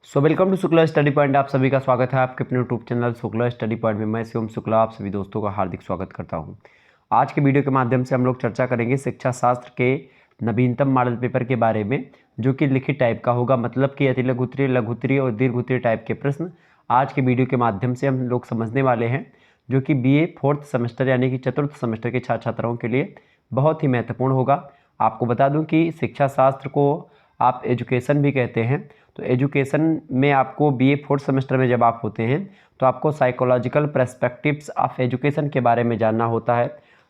Welcome to Shukla study point. आप सभी का स्वागत है आपके अपने YouTube channel Shukla study point में। मैं शिवम शुक्ला आप सभी दोस्तों का हार्दिक स्वागत करता हूं। आज के वीडियो के माध्यम से हम लोग चर्चा करेंगे शिक्षा शास्त्र के नवीनतम मॉडल पेपर के बारे में, जो कि लिखित टाइप का होगा, मतलब कि अति लघु उत्तरीय, लघु उत्तरीय और दीर्घ उत्तरीय टाइप के प्रश्न आज के वीडियो के माध्यम से हम लोग समझने वाले हैं, जो कि BA 4th सेमेस्टर यानी कि चतुर्थ सेमेस्टर के छात्र छात्राओं के लिए बहुत ही महत्वपूर्ण होगा। आपको बता दूं कि शिक्षा शास्त्र को आप एजुकेशन भी कहते हैं। तो एजुकेशन में आपको BA 4th सेमेस्टर में जब आप होते हैं तो आपको साइकोलॉजिकल पर्सपेक्टिव्स ऑफ एजुकेशन के बारे में जानना होता है।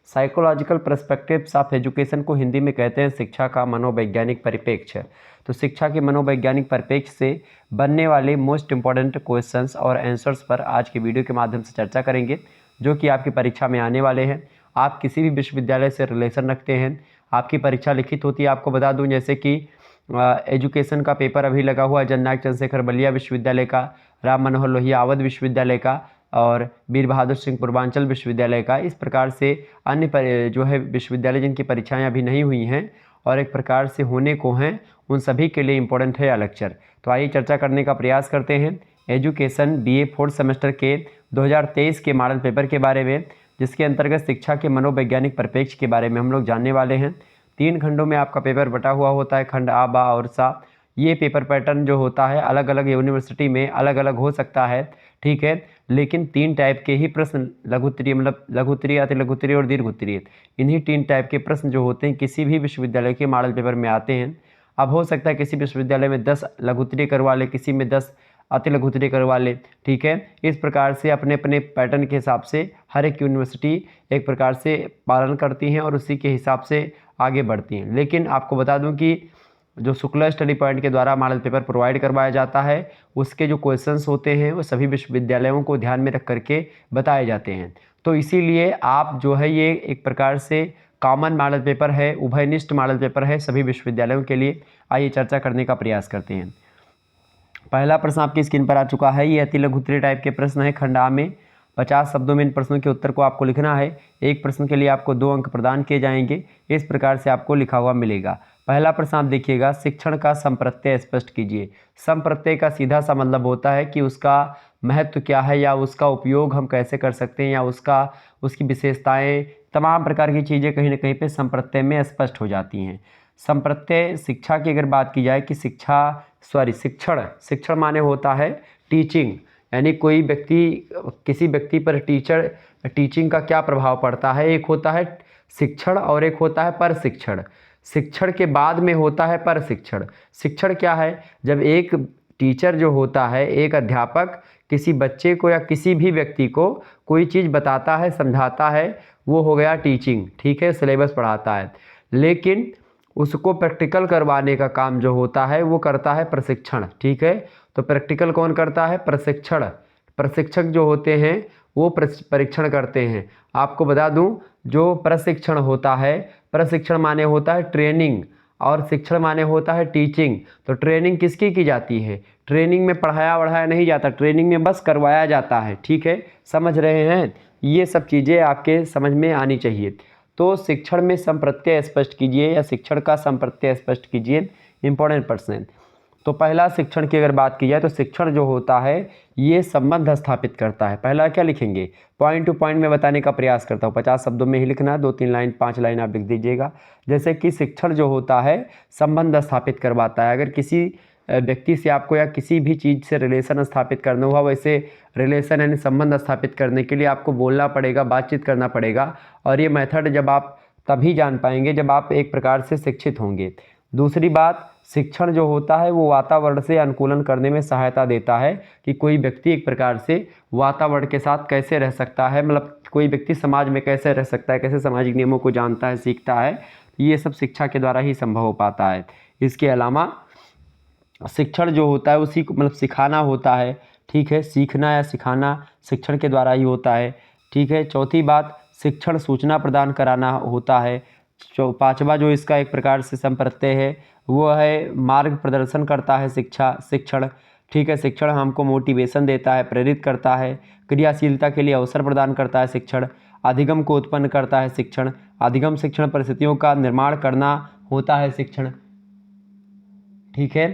साइकोलॉजिकल पर्सपेक्टिव्स ऑफ एजुकेशन को हिंदी में कहते हैं शिक्षा का मनोवैज्ञानिक परिप्रेक्ष्य। तो शिक्षा के मनोवैज्ञानिक परिप्रेक्ष्य से बनने वाले मोस्ट इंपॉर्टेंट क्वेश्चंस और आंसर्स पर आज के वीडियो के माध्यम से चर्चा करेंगे, जो कि आपकी परीक्षा में आने वाले हैं। आप किसी भी विश्वविद्यालय से रिलेशन रखते हैं, आपकी परीक्षा लिखित होती है। आपको बता दूं जैसे कि एजुकेशन का पेपर अभी लगा हुआ है जननायक चंद्रशेखर बलिया विश्वविद्यालय का, राम मनोहर लोहिया अवध विश्वविद्यालय का और वीर बहादुर सिंह पूर्वांचल विश्वविद्यालय का। इस प्रकार से अन्य जो है विश्वविद्यालय जिनकी परीक्षाएं अभी नहीं हुई हैं और एक प्रकार से होने को हैं, उन सभी के लिए इम्पोर्टेंट है यह लेक्चर। तो आइए चर्चा करने का प्रयास करते हैं एजुकेशन BA 4th सेमेस्टर के 2023 के मॉडल पेपर के बारे में, जिसके अंतर्गत शिक्षा के मनोवैज्ञानिक परिप्रेक्ष्य के बारे में हम लोग जानने वाले हैं। 3 खंडों में आपका पेपर बटा हुआ होता है, खंड आ, बा और सा। ये पेपर पैटर्न जो होता है अलग अलग यूनिवर्सिटी में अलग अलग हो सकता है, ठीक है, लेकिन 3 टाइप के ही प्रश्न लघु उत्तरीय, मतलब लघु उत्तरीय, अति लघु उत्तरीय और दीर्घ उत्तरीय, इन्हीं 3 टाइप के प्रश्न जो होते हैं किसी भी विश्वविद्यालय के मॉडल पेपर में आते हैं। अब हो सकता है किसी विश्वविद्यालय में 10 लघु उत्तरीय करवा ले, किसी में 10 अति लघु उत्तरीय करवा ले, ठीक है। इस प्रकार से अपने अपने पैटर्न के हिसाब से हर एक यूनिवर्सिटी एक प्रकार से पालन करती हैं और उसी के हिसाब से आगे बढ़ती हैं। लेकिन आपको बता दूं कि जो शुक्ला स्टडी पॉइंट के द्वारा मॉडल पेपर प्रोवाइड करवाया जाता है, उसके जो क्वेश्चंस होते हैं वो सभी विश्वविद्यालयों को ध्यान में रख करके बताए जाते हैं। तो इसीलिए आप जो है ये एक प्रकार से कॉमन मॉडल पेपर है, उभयनिष्ठ मॉडल पेपर है सभी विश्वविद्यालयों के लिए। आइए चर्चा करने का प्रयास करते हैं। पहला प्रश्न आपकी स्क्रीन पर आ चुका है। ये अति लघु उत्तरीय टाइप के प्रश्न है। खंड आ में 50 शब्दों में इन प्रश्नों के उत्तर को आपको लिखना है। एक प्रश्न के लिए आपको 2 अंक प्रदान किए जाएंगे। इस प्रकार से आपको लिखा हुआ मिलेगा। पहला प्रश्न आप देखिएगा, शिक्षण का संप्रत्यय स्पष्ट कीजिए। संप्रत्यय का सीधा सा मतलब होता है कि उसका महत्व क्या है या उसका उपयोग हम कैसे कर सकते हैं या उसकी विशेषताएं, तमाम प्रकार की चीज़ें कहीं ना कहीं पे संप्रत्यय में स्पष्ट हो जाती हैं। संप्रत्यय शिक्षा की अगर बात की जाए कि शिक्षण माने होता है टीचिंग, यानी कोई व्यक्ति, किसी व्यक्ति पर टीचिंग का क्या प्रभाव पड़ता है। एक होता है शिक्षण और एक होता है परशिक्षण। शिक्षण के बाद में होता है परशिक्षण। शिक्षण क्या है? जब एक टीचर जो होता है, एक अध्यापक किसी बच्चे को या किसी भी व्यक्ति को कोई चीज़ बताता है, समझाता है, वो हो गया टीचिंग, ठीक है, सिलेबस पढ़ाता है। लेकिन उसको प्रैक्टिकल करवाने का काम जो होता है वो करता है प्रशिक्षण, ठीक है। तो प्रैक्टिकल कौन करता है? प्रशिक्षण। प्रशिक्षक जो होते हैं वो परीक्षण करते हैं। आपको बता दूं, जो प्रशिक्षण होता है, प्रशिक्षण माने होता है ट्रेनिंग और शिक्षण माने होता है टीचिंग। तो ट्रेनिंग किसकी की जाती है? ट्रेनिंग में पढ़ाया नहीं जाता, ट्रेनिंग में बस करवाया जाता है, ठीक है। समझ रहे हैं? ये सब चीज़ें आपके समझ में आनी चाहिए। तो शिक्षण में संप्रत्यय स्पष्ट कीजिए या शिक्षण का संप्रत्यय स्पष्ट कीजिए, इंपॉर्टेंट प्रश्न है। तो पहला शिक्षण की अगर बात की जाए तो शिक्षण जो होता है ये संबंध स्थापित करता है। पहला क्या लिखेंगे? पॉइंट टू पॉइंट में बताने का प्रयास करता हूँ। 50 शब्दों में ही लिखना है, 2-3 लाइन 5 लाइन आप लिख दीजिएगा। जैसे कि शिक्षण जो होता है संबंध स्थापित करवाता है। अगर किसी व्यक्ति से आपको या किसी भी चीज़ से रिलेशन स्थापित करना हुआ, वैसे रिलेशन यानी संबंध स्थापित करने के लिए आपको बोलना पड़ेगा, बातचीत करना पड़ेगा। और ये मेथड जब आप तभी जान पाएंगे जब आप एक प्रकार से शिक्षित होंगे। दूसरी बात, शिक्षण जो होता है वो वातावरण से अनुकूलन करने में सहायता देता है कि कोई व्यक्ति एक प्रकार से वातावरण के साथ कैसे रह सकता है, मतलब कोई व्यक्ति समाज में कैसे रह सकता है, कैसे सामाजिक नियमों को जानता है, सीखता है। ये सब शिक्षा के द्वारा ही संभव हो पाता है। इसके अलावा शिक्षण जो होता है उसी को मतलब सिखाना होता है, ठीक है। सीखना या सिखाना शिक्षण के द्वारा ही होता है, ठीक है। चौथी बात, शिक्षण सूचना प्रदान कराना होता है। पांचवा जो इसका एक प्रकार से संप्रत्यय है वो है मार्ग प्रदर्शन करता है शिक्षण, ठीक है। शिक्षण हमको मोटिवेशन देता है, प्रेरित करता है, क्रियाशीलता के लिए अवसर प्रदान करता है शिक्षण। अधिगम को उत्पन्न करता है शिक्षण। अधिगम शिक्षण परिस्थितियों का निर्माण करना होता है शिक्षण, ठीक है।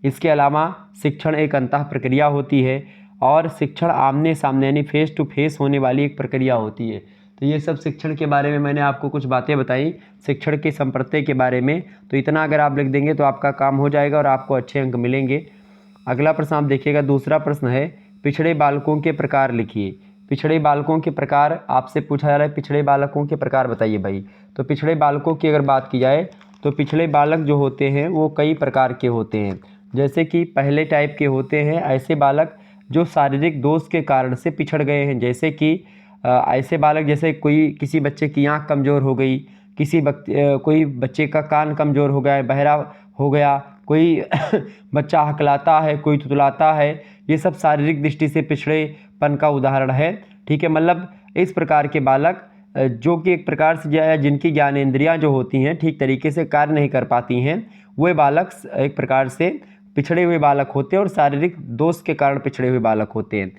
इसके अलावा शिक्षण एक अंतः प्रक्रिया होती है और शिक्षण आमने सामने यानी फेस टू फेस होने वाली एक प्रक्रिया होती है। तो ये सब शिक्षण के बारे में मैंने आपको कुछ बातें बताई शिक्षण के संप्रत्यय के बारे में। तो इतना अगर आप लिख देंगे तो आपका काम हो जाएगा और आपको अच्छे अंक मिलेंगे। अगला प्रश्न आप देखिएगा, दूसरा प्रश्न है पिछड़े बालकों के प्रकार लिखिए। पिछड़े बालकों के प्रकार आपसे पूछा जा रहा है, पिछड़े बालकों के प्रकार बताइए भाई। तो पिछड़े बालकों की अगर बात की जाए तो पिछड़े बालक जो होते हैं वो कई प्रकार के होते हैं। जैसे कि पहले टाइप के होते हैं ऐसे बालक जो शारीरिक दोष के कारण से पिछड़ गए हैं। जैसे कि ऐसे बालक जैसे किसी बच्चे की आँख कमज़ोर हो गई, कोई बच्चे का कान कमज़ोर हो गया, बहरा हो गया, कोई बच्चा हकलाता है, कोई तुतलाता है, ये सब शारीरिक दृष्टि से पिछड़ेपन का उदाहरण है। ठीक है, मतलब इस प्रकार के बालक जो कि एक प्रकार से जिनकी ज्ञानेंद्रियां जो होती हैं ठीक तरीके से कार्य नहीं कर पाती हैं, वे बालक एक प्रकार से पिछड़े हुए बालक होते हैं और शारीरिक दोष के कारण पिछड़े हुए बालक होते हैं।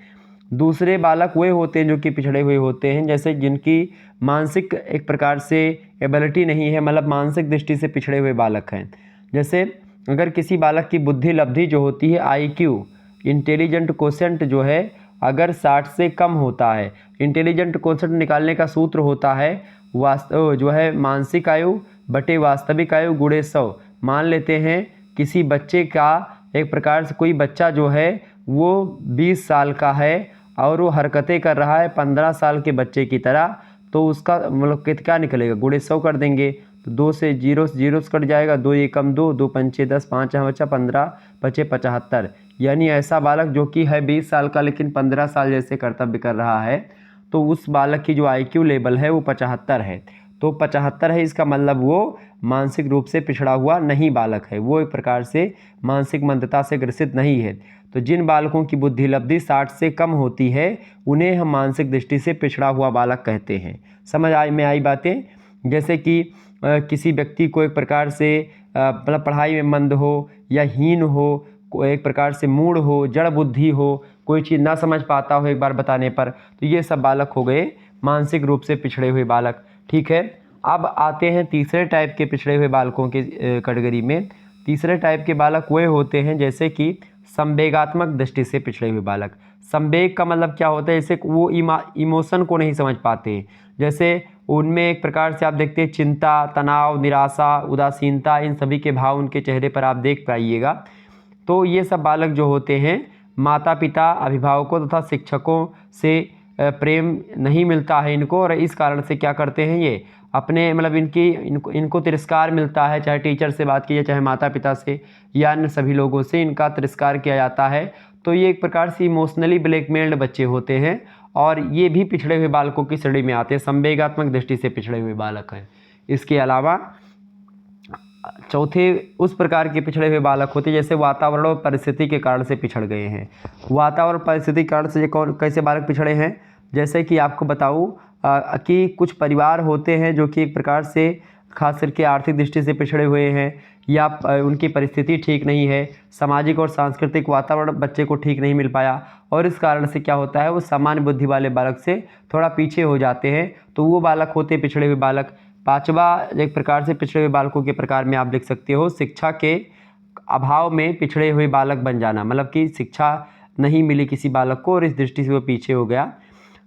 दूसरे बालक वे होते हैं जो कि पिछड़े हुए होते हैं जैसे जिनकी मानसिक एक प्रकार से एबिलिटी नहीं है, मतलब मानसिक दृष्टि से पिछड़े हुए बालक हैं। जैसे अगर किसी बालक की बुद्धि लब्धि जो होती है IQ इंटेलिजेंट कोशेंट जो है अगर 60 से कम होता है, इंटेलिजेंट कोशेंट निकालने का सूत्र होता है मानसिक आयु बटे वास्तविक आयु गुणे 100। मान लेते हैं किसी बच्चे का एक प्रकार से कोई बच्चा जो है वो 20 साल का है और वो हरकतें कर रहा है 15 साल के बच्चे की तरह, तो उसका मतलब क्या निकलेगा, गुणे 100 कर देंगे तो 2 से जीरो कट जाएगा, 2 एकम 2, 2 पंचे 10, 5 यहाँ बचा 15, बचे 75। यानी ऐसा बालक जो कि है 20 साल का लेकिन 15 साल जैसे कर्तव्य कर रहा है, तो उस बालक की जो IQ लेवल है वो 75 है। तो 75 है, इसका मतलब वो मानसिक रूप से पिछड़ा हुआ नहीं बालक है, वो एक प्रकार से मानसिक मंदता से ग्रसित नहीं है। तो जिन बालकों की बुद्धि लब्धि 60 से कम होती है उन्हें हम मानसिक दृष्टि से पिछड़ा हुआ बालक कहते हैं। समझ में आई बातें। जैसे कि किसी व्यक्ति को एक प्रकार से मतलब पढ़ाई में मंद हो या हीन हो, एक प्रकार से मूढ़ हो, जड़ बुद्धि हो, कोई चीज़ ना समझ पाता हो एक बार बताने पर, तो ये सब बालक हो गए मानसिक रूप से पिछड़े हुए बालक। ठीक है, अब आते हैं तीसरे टाइप के पिछड़े हुए बालकों के कैटेगरी में। तीसरे टाइप के बालक वे होते हैं जैसे कि संवेगात्मक दृष्टि से पिछड़े हुए बालक। संवेग का मतलब क्या होता है, जैसे वो इमोशन को नहीं समझ पाते, जैसे उनमें एक प्रकार से आप देखते हैं चिंता, तनाव, निराशा, उदासीनता, इन सभी के भाव उनके चेहरे पर आप देख पाइएगा। तो ये सब बालक जो होते हैं माता पिता, अभिभावकों तथा शिक्षकों से प्रेम नहीं मिलता है इनको, और इस कारण से क्या करते हैं ये अपने मतलब इनको तिरस्कार मिलता है, चाहे टीचर से बात कीजिए, चाहे माता पिता से या अन्य सभी लोगों से इनका तिरस्कार किया जाता है। तो ये एक प्रकार से इमोशनली ब्लैकमेल्ड बच्चे होते हैं और ये भी पिछड़े हुए बालकों की श्रेणी में आते हैं, संवेगात्मक दृष्टि से पिछड़े हुए बालक हैं। इसके अलावा चौथे उस प्रकार के पिछड़े हुए बालक होते हैं जैसे वातावरण और परिस्थिति के कारण से पिछड़ गए हैं। वातावरण परिस्थिति के कारण से कैसे बालक पिछड़े हैं, जैसे कि आपको बताऊं कि कुछ परिवार होते हैं जो कि एक प्रकार से खास करके आर्थिक दृष्टि से पिछड़े हुए हैं या उनकी परिस्थिति ठीक नहीं है, सामाजिक और सांस्कृतिक वातावरण बच्चे को ठीक नहीं मिल पाया और इस कारण से क्या होता है वो सामान्य बुद्धि वाले बालक से थोड़ा पीछे हो जाते हैं, तो वो बालक होते हैं पिछड़े हुए बालक। पांचवा एक प्रकार से पिछड़े हुए बालकों के प्रकार में आप लिख सकते हो शिक्षा के अभाव में पिछड़े हुए बालक बन जाना, मतलब कि शिक्षा नहीं मिली किसी बालक को और इस दृष्टि से वो पीछे हो गया।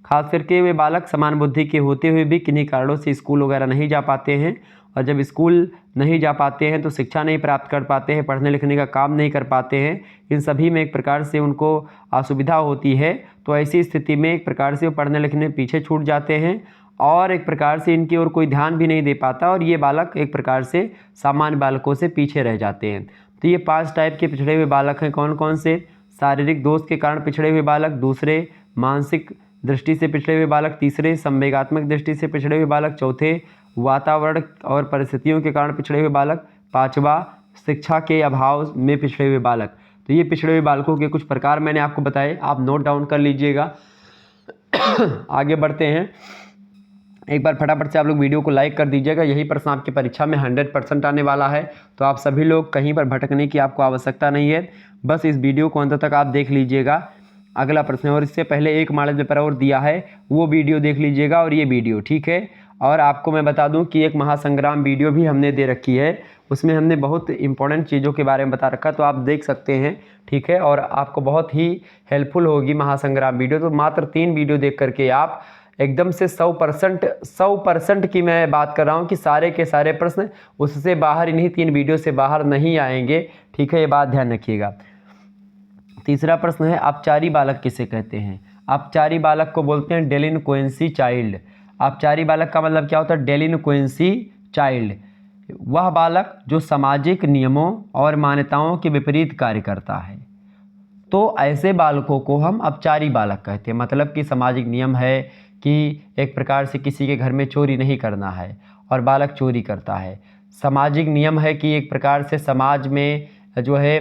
खास करके वे बालक समान बुद्धि के होते हुए भी किन्हीं कारणों से स्कूल वगैरह नहीं जा पाते हैं और जब स्कूल नहीं जा पाते हैं तो शिक्षा नहीं प्राप्त कर पाते हैं, पढ़ने लिखने का काम नहीं कर पाते हैं, इन सभी में एक प्रकार से उनको असुविधा होती है। तो ऐसी स्थिति में एक प्रकार से वो पढ़ने लिखने में पीछे छूट जाते हैं और एक प्रकार से इनकी ओर कोई ध्यान भी नहीं दे पाता और ये बालक एक प्रकार से सामान्य बालकों से पीछे रह जाते हैं। तो ये 5 टाइप के पिछड़े हुए बालक हैं। कौन कौन से? शारीरिक दोष के कारण पिछड़े हुए बालक, दूसरे मानसिक दृष्टि से पिछड़े हुए बालक, तीसरे संवेगात्मक दृष्टि से पिछड़े हुए बालक, चौथे वातावरण और परिस्थितियों के कारण पिछड़े हुए बालक, पांचवा शिक्षा के अभाव में पिछड़े हुए बालक। तो ये पिछड़े हुए बालकों के कुछ प्रकार मैंने आपको बताए, आप नोट डाउन कर लीजिएगा। आगे बढ़ते हैं, एक बार फटाफट से आप लोग वीडियो को लाइक कर दीजिएगा। यही प्रश्न आपकी परीक्षा में 100% आने वाला है, तो आप सभी लोग कहीं पर भटकने की आपको आवश्यकता नहीं है, बस इस वीडियो को अंत तक आप देख लीजिएगा। अगला प्रश्न है और इससे पहले एक मॉडल पेपर और दिया है, वो वीडियो देख लीजिएगा और ये वीडियो, ठीक है। और आपको मैं बता दूं कि एक महासंग्राम वीडियो भी हमने दे रखी है, उसमें हमने बहुत इंपॉर्टेंट चीज़ों के बारे में बता रखा, तो आप देख सकते हैं, ठीक है। और आपको बहुत ही हेल्पफुल होगी महासंग्राम वीडियो। तो मात्र 3 वीडियो देख करके आप एकदम से 100% की मैं बात कर रहा हूँ कि सारे के सारे प्रश्न उससे बाहर, इन्हीं 3 वीडियो से बाहर नहीं आएंगे, ठीक है, ये बात ध्यान रखिएगा। तीसरा प्रश्न है, अपचारी बालक किसे कहते हैं? अपचारी बालक को बोलते हैं डेलिनक्वेंसी चाइल्ड। अपचारी बालक का मतलब क्या होता है? डेलिनक्वेंसी चाइल्ड, वह बालक जो सामाजिक नियमों और मान्यताओं के विपरीत कार्य करता है। तो ऐसे बालकों को हम अपचारी बालक कहते हैं। मतलब कि सामाजिक नियम है कि एक प्रकार से किसी के घर में चोरी नहीं करना है और बालक चोरी करता है। सामाजिक नियम है कि एक प्रकार से समाज में जो है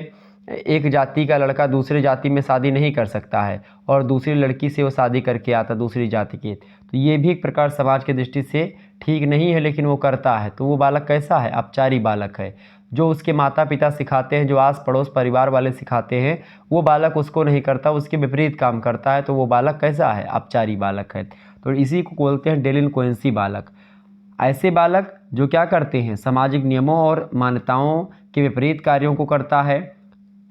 एक जाति का लड़का दूसरे जाति में शादी नहीं कर सकता है और दूसरी लड़की से वो शादी करके आता दूसरी जाति की, तो ये भी एक प्रकार समाज की दृष्टि से ठीक नहीं है, लेकिन वो करता है। तो वो बालक कैसा है? अपचारी बालक है। जो उसके माता पिता सिखाते हैं, जो आस पड़ोस परिवार वाले सिखाते हैं, वो बालक उसको नहीं करता, उसके विपरीत काम करता है, तो वो बालक कैसा है? अपचारी बालक है। तो इसी को बोलते हैं डेलिनक्वेंसी बालक। ऐसे बालक जो क्या करते हैं? सामाजिक नियमों और मान्यताओं के विपरीत कार्यों को करता है,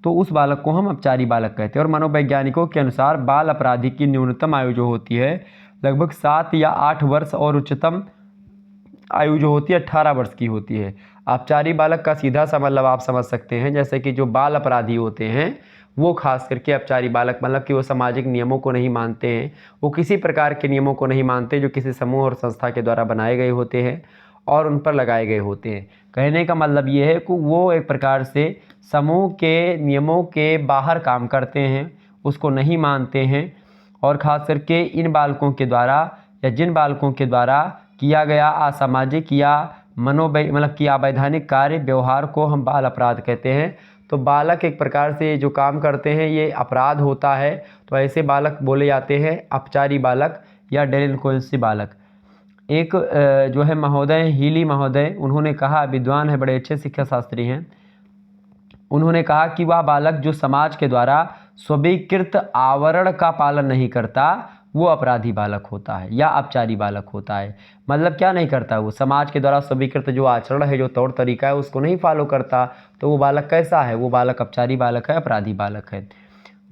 तो उस बालक को हम अपचारी बालक कहते हैं। और मनोवैज्ञानिकों के अनुसार बाल अपराधी की न्यूनतम आयु जो होती है लगभग 7 या 8 वर्ष और उच्चतम आयु जो होती है 18 वर्ष की होती है। अपचारी बालक का सीधा सा मतलब आप समझ सकते हैं, जैसे कि जो बाल अपराधी होते हैं वो खास करके अपचारी बालक, मतलब कि वो सामाजिक नियमों को नहीं मानते हैं, वो किसी प्रकार के नियमों को नहीं मानते जो किसी समूह और संस्था के द्वारा बनाए गए होते हैं और उन पर लगाए गए होते हैं। कहने का मतलब ये है कि वो एक प्रकार से समूह के नियमों के बाहर काम करते हैं, उसको नहीं मानते हैं। और ख़ास करके इन बालकों के द्वारा या जिन बालकों के द्वारा किया गया असामाजिक या मतलब कि अवैधानिक कार्य व्यवहार को हम बाल अपराध कहते हैं। तो बालक एक प्रकार से जो काम करते हैं ये अपराध होता है, तो ऐसे बालक बोले जाते हैं अपचारी बालक या डेलिनक्वेंसी बालक। एक जो है महोदय हीली महोदय, उन्होंने कहा, विद्वान है, बड़े अच्छे शिक्षा शास्त्री हैं, उन्होंने कहा कि वह बालक जो समाज के द्वारा स्वीकृत आवरण का पालन नहीं करता वो अपराधी बालक होता है या अपचारी बालक होता है। मतलब क्या नहीं करता? वो समाज के द्वारा स्वीकृत जो आचरण है, जो तौर तरीका है, उसको नहीं फॉलो करता, तो वो बालक कैसा है? वो बालक अपचारी बालक है, अपराधी बालक है।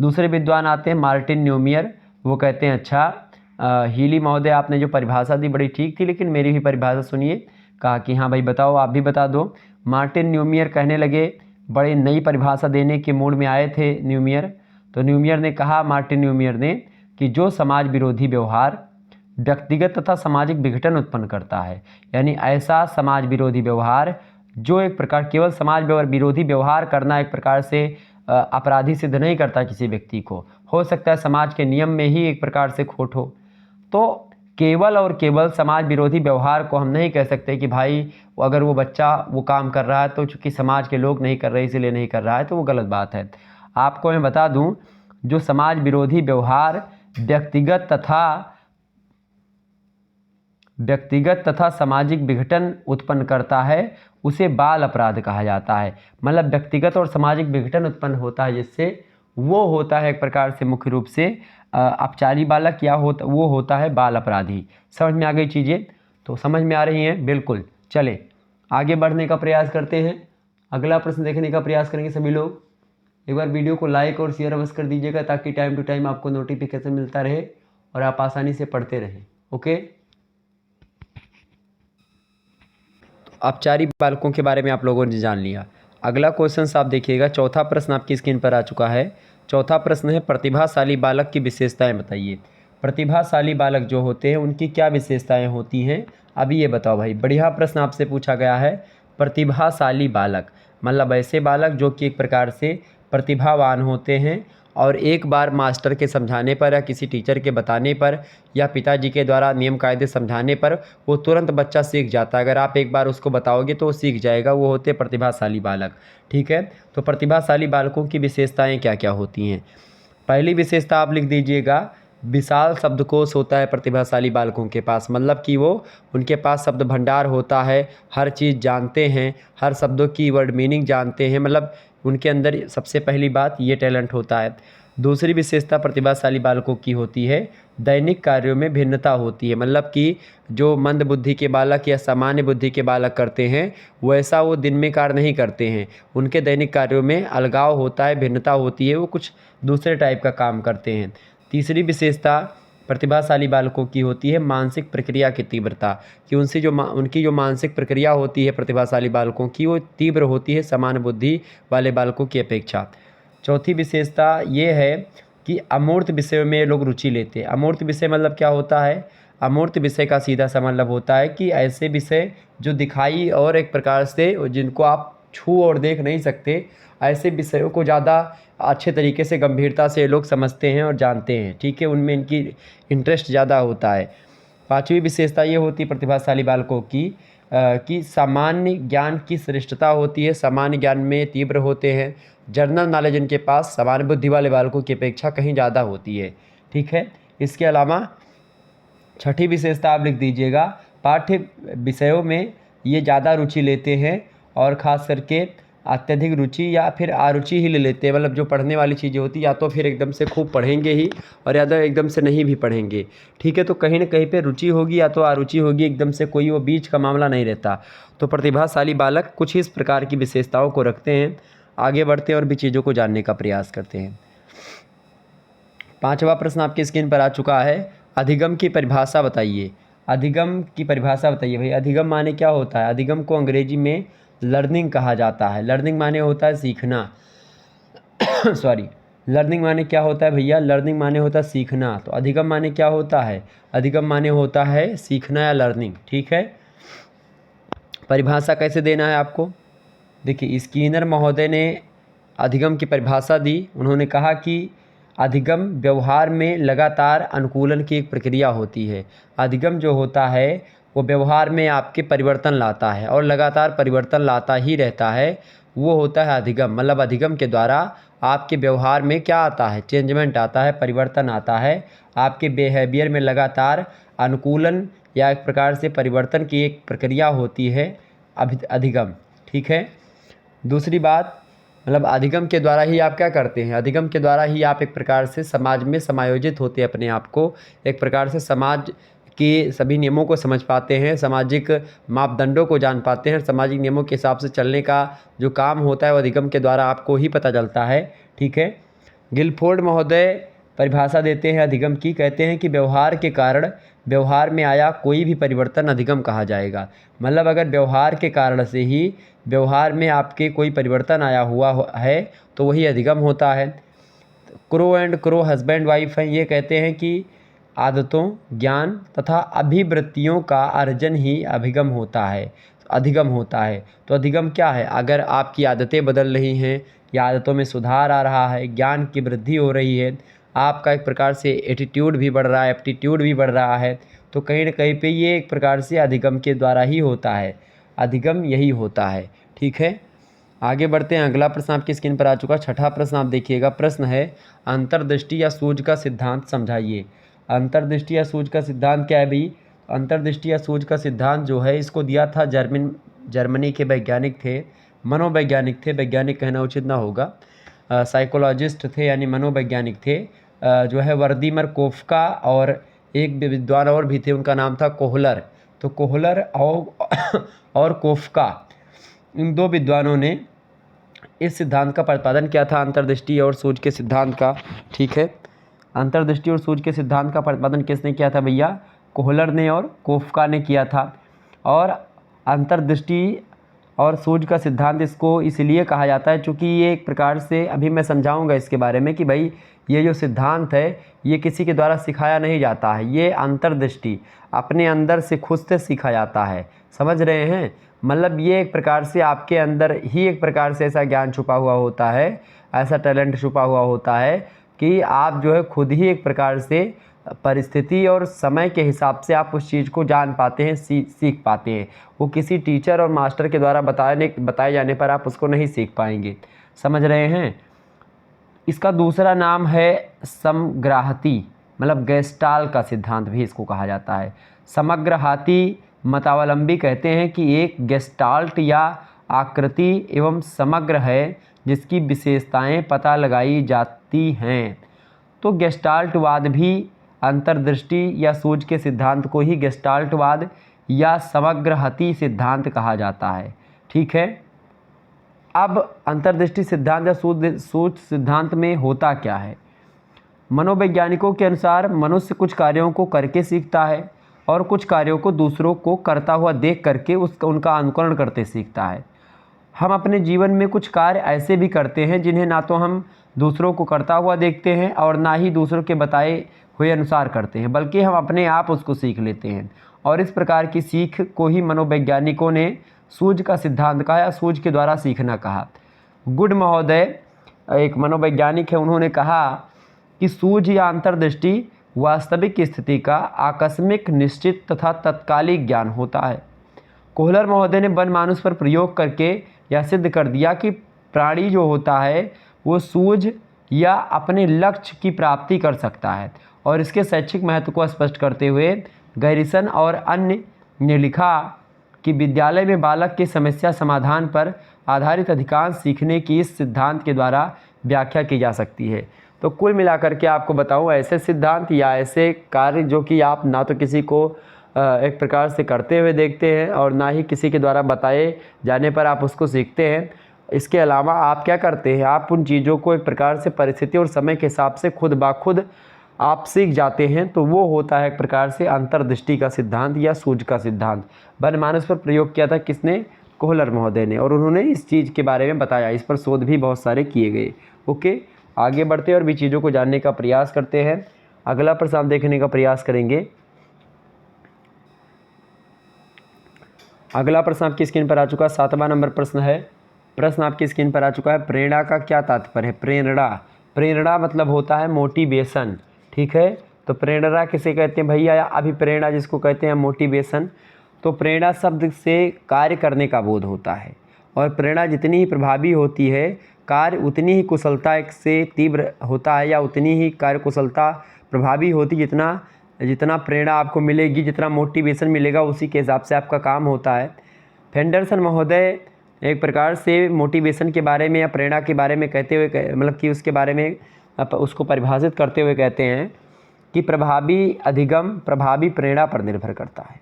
दूसरे विद्वान आते हैं मार्टिन न्यूमियर, वो कहते हैं अच्छा हीली महोदय आपने जो परिभाषा दी बड़ी ठीक थी, लेकिन मेरी भी परिभाषा सुनिए। कहा कि हाँ भाई बताओ, आप भी बता दो। मार्टिन न्यूमियर कहने लगे, बड़ी नई परिभाषा देने के मूड में आए थे न्यूमियर। तो न्यूमियर ने कहा, मार्टिन न्यूमियर ने, कि जो समाज विरोधी व्यवहार व्यक्तिगत तथा सामाजिक विघटन उत्पन्न करता है, यानी ऐसा समाज विरोधी व्यवहार जो एक प्रकार केवल समाज विरोधी व्यवहार करना एक प्रकार से अपराधी सिद्ध नहीं करता किसी व्यक्ति को। हो सकता है समाज के नियम में ही एक प्रकार से खोट हो, तो केवल और केवल समाज विरोधी व्यवहार को हम नहीं कह सकते कि भाई अगर वो बच्चा वो काम कर रहा है तो चूँकि समाज के लोग नहीं कर रहे इसलिए नहीं कर रहा है, तो वो गलत बात है। आपको मैं बता दूं, जो समाज विरोधी व्यवहार व्यक्तिगत तथा सामाजिक विघटन उत्पन्न करता है उसे बाल अपराध कहा जाता है। मतलब व्यक्तिगत और सामाजिक विघटन उत्पन्न होता है जिससे वो होता है एक प्रकार से मुख्य रूप से अपचारी बालक, या वो होता है बाल अपराधी। समझ में आ गई चीज़ें? तो समझ में आ रही हैं? बिल्कुल। चले आगे बढ़ने का प्रयास करते हैं, अगला प्रश्न देखने का प्रयास करेंगे सभी लोग। एक बार वीडियो को लाइक और शेयर अवश्य कर दीजिएगा ताकि टाइम टू टाइम आपको नोटिफिकेशन मिलता रहे और आप आसानी से पढ़ते रहें। ओके, तो अपचारी बालकों के बारे में आप लोगों ने जान लिया। अगला क्वेश्चन आप देखिएगा, चौथा प्रश्न आपकी स्क्रीन पर आ चुका है। चौथा प्रश्न है, प्रतिभाशाली बालक की विशेषताएं बताइए। प्रतिभाशाली बालक जो होते हैं उनकी क्या विशेषताएं होती हैं, अभी ये बताओ भाई। बढ़िया प्रश्न आपसे पूछा गया है। प्रतिभाशाली बालक मतलब ऐसे बालक जो कि एक प्रकार से प्रतिभावान होते हैं और एक बार मास्टर के समझाने पर या किसी टीचर के बताने पर या पिताजी के द्वारा नियम कायदे समझाने पर वो तुरंत बच्चा सीख जाता है। अगर आप एक बार उसको बताओगे तो वो सीख जाएगा, वो होते प्रतिभाशाली बालक। ठीक है, तो प्रतिभाशाली बालकों की विशेषताएं क्या क्या होती हैं? पहली विशेषता आप लिख दीजिएगा, विशाल शब्दकोश होता है प्रतिभाशाली बालकों के पास। मतलब कि वो उनके पास शब्द भंडार होता है, हर चीज़ जानते हैं, हर शब्दों की वर्ड मीनिंग जानते हैं। मतलब उनके अंदर सबसे पहली बात ये टैलेंट होता है। दूसरी विशेषता प्रतिभाशाली बालकों की होती है दैनिक कार्यों में भिन्नता होती है, मतलब कि जो मंद बुद्धि के बालक या सामान्य बुद्धि के बालक करते हैं वैसा वो दिन में कार्य नहीं करते हैं, उनके दैनिक कार्यों में अलगाव होता है, भिन्नता होती है, वो कुछ दूसरे टाइप का काम करते हैं। तीसरी विशेषता प्रतिभाशाली बालकों की होती है मानसिक प्रक्रिया की तीव्रता, कि उनकी जो मानसिक प्रक्रिया होती है प्रतिभाशाली बालकों की वो तीव्र होती है सामान्य बुद्धि वाले बालकों की अपेक्षा। चौथी विशेषता ये है कि अमूर्त विषयों में लोग रुचि लेते हैं। अमूर्त विषय मतलब क्या होता है? अमूर्त विषय का सीधा सा मतलब होता है कि ऐसे विषय जो दिखाई और एक प्रकार से जिनको आप छू और देख नहीं सकते, ऐसे विषयों को ज़्यादा अच्छे तरीके से गंभीरता से लोग समझते हैं और जानते हैं, ठीक है, उनमें इनकी इंटरेस्ट ज़्यादा होता है। पांचवी विशेषता ये होती है प्रतिभाशाली बालकों की कि सामान्य ज्ञान की श्रेष्ठता होती है, सामान्य ज्ञान में तीव्र होते हैं, जनरल नॉलेज इनके पास सामान्य बुद्धि वाले बालकों की अपेक्षा कहीं ज़्यादा होती है, ठीक है। इसके अलावा छठी विशेषता आप लिख दीजिएगा, पाठ्य विषयों में ये ज़्यादा रुचि लेते हैं और ख़ास करके अत्यधिक रुचि या फिर अरुचि ही ले लेते हैं, मतलब जो पढ़ने वाली चीज़ें होती या तो फिर एकदम से खूब पढ़ेंगे ही और या तो एकदम से नहीं भी पढ़ेंगे, ठीक है। तो कहीं ना कहीं पे रुचि होगी या तो अरुचि होगी, एकदम से कोई वो बीच का मामला नहीं रहता। तो प्रतिभाशाली बालक कुछ इस प्रकार की विशेषताओं को रखते हैं। आगे बढ़ते हैं और भी चीज़ों को जानने का प्रयास करते हैं। पाँचवा प्रश्न आपकी स्क्रीन पर आ चुका है, अधिगम की परिभाषा बताइए। अधिगम की परिभाषा बताइए भाई। अधिगम माने क्या होता है? अधिगम को अंग्रेजी में लर्निंग कहा जाता है। लर्निंग माने होता है सीखना सॉरी, लर्निंग माने क्या होता है भैया? लर्निंग माने होता है सीखना। तो अधिगम माने क्या होता है? अधिगम माने होता है सीखना या लर्निंग, ठीक है। परिभाषा कैसे देना है आपको? देखिए, स्किनर महोदय ने अधिगम की परिभाषा दी। उन्होंने कहा कि अधिगम व्यवहार में लगातार अनुकूलन की एक प्रक्रिया होती है। अधिगम जो होता है वो व्यवहार में आपके परिवर्तन लाता है और लगातार परिवर्तन लाता ही रहता है, वो होता है अधिगम। मतलब अधिगम के द्वारा आपके व्यवहार में क्या आता है? चेंजमेंट आता है, परिवर्तन आता है, आपके बिहेवियर में लगातार अनुकूलन या एक प्रकार से परिवर्तन की एक प्रक्रिया होती है अधिगम, ठीक है। दूसरी बात, मतलब अधिगम के द्वारा ही आप क्या करते हैं? अधिगम के द्वारा ही आप एक प्रकार से समाज में समायोजित होते हैं, अपने आप को एक प्रकार से समाज के सभी नियमों को समझ पाते हैं, सामाजिक मापदंडों को जान पाते हैं, सामाजिक नियमों के हिसाब से चलने का जो काम होता है वो अधिगम के द्वारा आपको ही पता चलता है, ठीक है। गिलफोर्ड महोदय परिभाषा देते हैं अधिगम की, कहते हैं कि व्यवहार के कारण व्यवहार में आया कोई भी परिवर्तन अधिगम कहा जाएगा। मतलब अगर व्यवहार के कारण से ही व्यवहार में आपके कोई परिवर्तन आया हुआ है तो वही अधिगम होता है। Crow and crow husband wife हैं, ये कहते हैं कि आदतों, ज्ञान तथा अभिवृत्तियों का अर्जन ही अभिगम होता है, अधिगम होता है। तो अधिगम क्या है? अगर आपकी आदतें बदल रही हैं या आदतों में सुधार आ रहा है, ज्ञान की वृद्धि हो रही है, आपका एक प्रकार से एटीट्यूड भी बढ़ रहा है, एप्टीट्यूड भी बढ़ रहा है, तो कहीं ना कहीं पे ये एक प्रकार से अधिगम के द्वारा ही होता है। अधिगम यही होता है, ठीक है। आगे बढ़ते हैं। अगला प्रश्न आपकी स्क्रीन पर आ चुका। छठा प्रश्न आप देखिएगा। प्रश्न है, अंतर्दृष्टि या सूझ का सिद्धांत समझाइए। अंतर्दृष्टि या सूझ का सिद्धांत क्या है भाई? अंतर्दृष्टि या सूझ का सिद्धांत जो है इसको दिया था जर्मनी के वैज्ञानिक थे, मनोवैज्ञानिक थे, वैज्ञानिक कहना उचित ना होगा, साइकोलॉजिस्ट थे यानी मनोवैज्ञानिक थे, जो है वर्दीमर कोफ्का, और एक विद्वान और भी थे, उनका नाम था कोहलर। तो कोहलर और कोफ्का, इन दो विद्वानों ने इस सिद्धांत का प्रतिपादन किया था, अंतर्दृष्टि और सूझ के सिद्धांत का, ठीक है। अंतर्दृष्टि और सूझ के सिद्धांत का प्रतिपादन किसने किया था भैया? कोहलर ने और कोफ्का ने किया था। और अंतर्दृष्टि और सूझ का सिद्धांत इसको इसलिए कहा जाता है क्योंकि ये एक प्रकार से, अभी मैं समझाऊंगा इसके बारे में कि भाई ये जो सिद्धांत है ये किसी के द्वारा सिखाया नहीं जाता है, ये अंतर्दृष्टि अपने अंदर से खुद से सीखा जाता है, समझ रहे हैं। मतलब ये एक प्रकार से आपके अंदर ही एक प्रकार से ऐसा ज्ञान छुपा हुआ होता है, ऐसा टैलेंट छुपा हुआ होता है कि आप जो है खुद ही एक प्रकार से परिस्थिति और समय के हिसाब से आप उस चीज़ को जान पाते हैं, सीख पाते हैं। वो किसी टीचर और मास्टर के द्वारा बताए जाने पर आप उसको नहीं सीख पाएंगे, समझ रहे हैं। इसका दूसरा नाम है समग्राहती, मतलब गेस्टाल का सिद्धांत भी इसको कहा जाता है। समग्राहती मतावलंबी कहते हैं कि एक गेस्टाल्ट या आकृति एवं समग्र है जिसकी विशेषताएं पता लगाई जाती हैं। तो गेस्टाल्टवाद भी अंतर्दृष्टि या सूझ के सिद्धांत को ही गेस्टाल्टवाद या समग्रहति सिद्धांत कहा जाता है। ठीक है, अब अंतर्दृष्टि सिद्धांत या सूझ सिद्धांत में होता क्या है? मनोवैज्ञानिकों के अनुसार मनुष्य कुछ कार्यों को करके सीखता है और कुछ कार्यों को दूसरों को करता हुआ देख करके उनका अनुकरण करते सीखता है। हम अपने जीवन में कुछ कार्य ऐसे भी करते हैं जिन्हें ना तो हम दूसरों को करता हुआ देखते हैं और ना ही दूसरों के बताए हुए अनुसार करते हैं, बल्कि हम अपने आप उसको सीख लेते हैं। और इस प्रकार की सीख को ही मनोवैज्ञानिकों ने सूझ का सिद्धांत कहा या सूझ के द्वारा सीखना कहा। गुड महोदय एक मनोवैज्ञानिक है, उन्होंने कहा कि सूझ या अंतर्दृष्टि वास्तविक स्थिति का आकस्मिक, निश्चित तथा तत्कालिक ज्ञान होता है। कोहलर महोदय ने वनमानुष पर प्रयोग करके यह सिद्ध कर दिया कि प्राणी जो होता है वो सूझ या अपने लक्ष्य की प्राप्ति कर सकता है। और इसके शैक्षिक महत्व को स्पष्ट करते हुए गैरिसन और अन्य ने लिखा कि विद्यालय में बालक के समस्या समाधान पर आधारित अधिकांश सीखने की इस सिद्धांत के द्वारा व्याख्या की जा सकती है। तो कुल मिलाकर के आपको बताऊं, ऐसे सिद्धांत या ऐसे कार्य जो कि आप ना तो किसी को एक प्रकार से करते हुए देखते हैं और ना ही किसी के द्वारा बताए जाने पर आप उसको सीखते हैं। इसके अलावा आप क्या करते हैं, आप उन चीज़ों को एक प्रकार से परिस्थिति और समय के हिसाब से खुद ब खुद आप सीख जाते हैं। तो वो होता है एक प्रकार से अंतर्दृष्टि का सिद्धांत या सूझ का सिद्धांत। वनमानुष पर प्रयोग किया था किसने? कोहलर महोदय ने, और उन्होंने इस चीज़ के बारे में बताया। इस पर शोध भी बहुत सारे किए गए। ओके, आगे बढ़ते हैं और भी चीज़ों को जानने का प्रयास करते हैं। अगला प्रश्न आप देखने का प्रयास करेंगे। अगला प्रश्न आपकी स्क्रीन पर आ चुका है, 7वां नंबर प्रश्न है। प्रश्न आपकी स्क्रीन पर आ चुका है, प्रेरणा का क्या तात्पर्य है? प्रेरणा, प्रेरणा मतलब होता है मोटिवेशन। ठीक है, तो प्रेरणा किसे कहते हैं भैया? या अभिप्रेरणा जिसको कहते हैं, मोटिवेशन। तो प्रेरणा शब्द से कार्य करने का बोध होता है, और प्रेरणा जितनी ही प्रभावी होती है, कार्य उतनी ही कुशलता से तीव्र होता है, या उतनी ही कार्य कुशलता प्रभावी होती जितना प्रेरणा आपको मिलेगी, जितना मोटिवेशन मिलेगा, उसी के हिसाब से आपका काम होता है। फेंडरसन महोदय एक प्रकार से मोटिवेशन के बारे में या प्रेरणा के बारे में कहते हुए, मतलब कि उसके बारे में उसको परिभाषित करते हुए कहते हैं कि प्रभावी अधिगम प्रभावी प्रेरणा पर निर्भर करता है,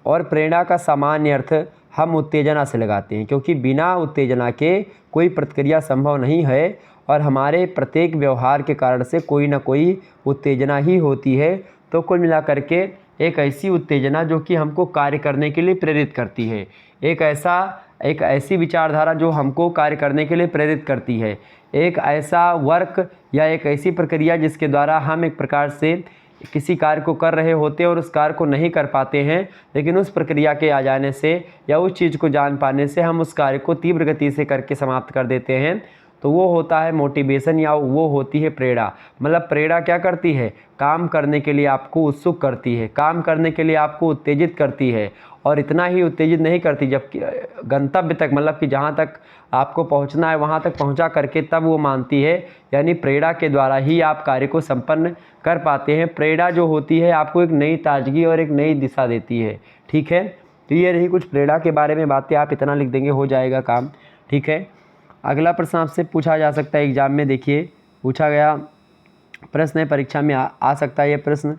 और प्रेरणा का सामान्य अर्थ हम उत्तेजना से लगाते हैं, क्योंकि बिना उत्तेजना के कोई प्रतिक्रिया संभव नहीं है, और हमारे प्रत्येक व्यवहार के कारण से कोई ना कोई उत्तेजना ही होती है। तो कुल मिलाकर के एक ऐसी उत्तेजना जो कि हमको कार्य करने के लिए प्रेरित करती है, एक ऐसी विचारधारा जो हमको कार्य करने के लिए प्रेरित करती है, एक ऐसा वर्क या एक ऐसी प्रक्रिया जिसके द्वारा हम एक प्रकार से किसी कार्य को कर रहे होते हैं और उस कार्य को नहीं कर पाते हैं, लेकिन उस प्रक्रिया के आ जाने से या उस चीज़ को जान पाने से हम उस कार्य को तीव्र गति से करके समाप्त कर देते हैं। तो वो होता है मोटिवेशन, या वो होती है प्रेरणा। मतलब प्रेरणा क्या करती है? काम करने के लिए आपको उत्सुक करती है, काम करने के लिए आपको उत्तेजित करती है, और इतना ही उत्तेजित नहीं करती, जबकि गंतव्य तक, मतलब कि जहाँ तक आपको पहुँचना है वहाँ तक पहुँचा करके तब वो मानती है। यानी प्रेरणा के द्वारा ही आप कार्य को संपन्न कर पाते हैं। प्रेरणा जो होती है आपको एक नई ताजगी और एक नई दिशा देती है। ठीक है, तो ये रही कुछ प्रेरणा के बारे में बातें। आप इतना लिख देंगे, हो जाएगा काम। ठीक है, अगला प्रश्न आपसे पूछा जा सकता है एग्जाम में। देखिए, पूछा गया प्रश्न है, परीक्षा में आ सकता है ये प्रश्न।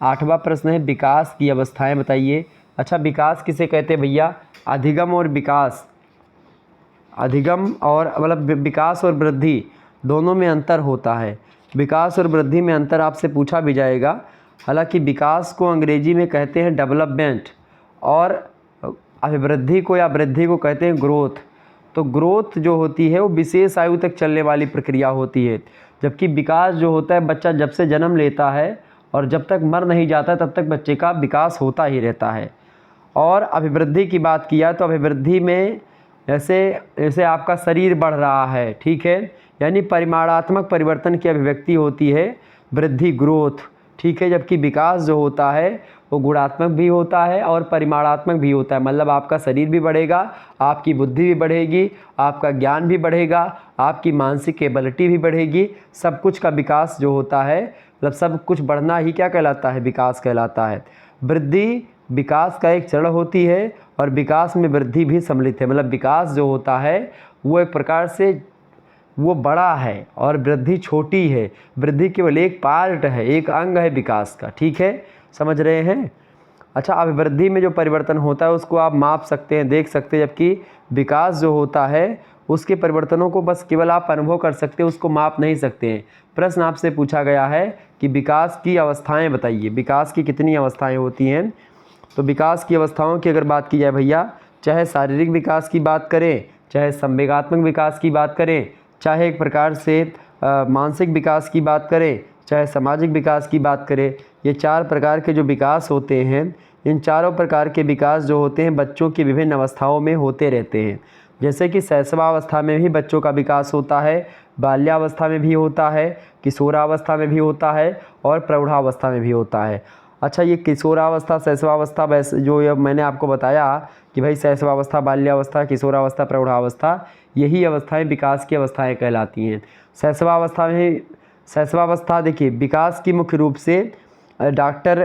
8वां प्रश्न है, विकास की अवस्थाएं बताइए। अच्छा, विकास किसे कहते हैं भैया? अधिगम और विकास, अधिगम और मतलब विकास और वृद्धि दोनों में अंतर होता है। विकास और वृद्धि में अंतर आपसे पूछा भी जाएगा। हालांकि विकास को अंग्रेजी में कहते हैं डेवलपमेंट, और अभिवृद्धि को या वृद्धि को कहते हैं ग्रोथ। तो ग्रोथ जो होती है वो विशेष आयु तक चलने वाली प्रक्रिया होती है, जबकि विकास जो होता है बच्चा जब से जन्म लेता है और जब तक मर नहीं जाता तब तक बच्चे का विकास होता ही रहता है। और अभिवृद्धि की बात किया तो अभिवृद्धि में जैसे आपका शरीर बढ़ रहा है, ठीक है, यानी परिमाणात्मक परिवर्तन की अभिव्यक्ति होती है वृद्धि, ग्रोथ। ठीक है, जबकि विकास जो होता है वो गुणात्मक भी होता है और परिमाणात्मक भी होता है। मतलब आपका शरीर भी बढ़ेगा, आपकी बुद्धि भी बढ़ेगी, आपका ज्ञान भी बढ़ेगा, आपकी मानसिक एबिलिटी भी बढ़ेगी। सब कुछ का विकास जो होता है, मतलब सब कुछ बढ़ना ही क्या कहलाता है? विकास कहलाता है। वृद्धि विकास का एक चरण होती है, और विकास में वृद्धि भी सम्मिलित है। मतलब विकास जो होता है वो एक प्रकार से वो बड़ा है और वृद्धि छोटी है। वृद्धि केवल एक पार्ट है, एक अंग है विकास का, ठीक है, समझ रहे हैं। अच्छा, अब वृद्धि में जो परिवर्तन होता है उसको आप माप सकते हैं, देख सकते हैं, जबकि विकास जो होता है उसके परिवर्तनों को बस केवल आप अनुभव कर सकते हैं, उसको माप नहीं सकते हैं। प्रश्न आपसे पूछा गया है कि विकास की अवस्थाएं बताइए, विकास की कितनी अवस्थाएं होती हैं। तो विकास की अवस्थाओं की अगर बात की जाए भैया, चाहे शारीरिक विकास की बात करें, चाहे संवेगात्मक विकास की बात करें, चाहे एक प्रकार से मानसिक विकास की बात करें, चाहे सामाजिक विकास की बात करें, ये 4 प्रकार के जो विकास होते हैं, इन चारों प्रकार के विकास जो होते हैं बच्चों की विभिन्न अवस्थाओं में होते रहते हैं। जैसे कि शैशवावस्था में भी बच्चों का विकास होता है, बाल्यावस्था में भी होता है, किशोरावस्था में भी होता है और प्रौढ़ावस्था में भी होता है। अच्छा, ये किशोरावस्था, शैशवावस्था, वैसे जो ये मैंने आपको बताया कि भाई शैशवावस्था, बाल्यावस्था, किशोरावस्था, प्रौढ़ावस्था, यही अवस्थाएं विकास की अवस्थाएं कहलाती हैं। शैशवावस्था देखिए, विकास की मुख्य रूप से डॉक्टर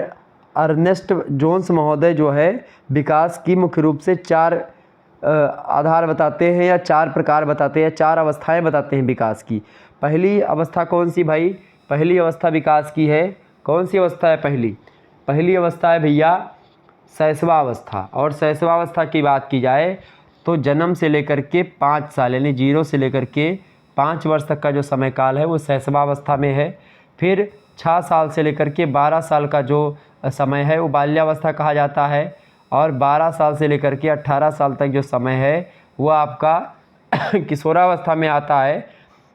अर्नेस्ट जोन्स महोदय जो है विकास की मुख्य रूप से 4 आधार बताते हैं या 4 प्रकार बताते हैं, 4 अवस्थाएं बताते हैं विकास की। पहली अवस्था कौन सी भाई? पहली अवस्था विकास की है, कौन सी अवस्था है पहली? पहली अवस्था है भैया शैशवावस्था। और शैशवावस्था की बात की जाए तो जन्म से लेकर के 5 साल यानी 0 से लेकर के 5 वर्ष तक का जो समय काल है वो शैशवावस्था में है। फिर 6 साल से लेकर के 12 साल का जो समय है वो बाल्यावस्था कहा जाता है। और 12 साल से लेकर के 18 साल तक जो समय है वो आपका किशोरावस्था में आता है।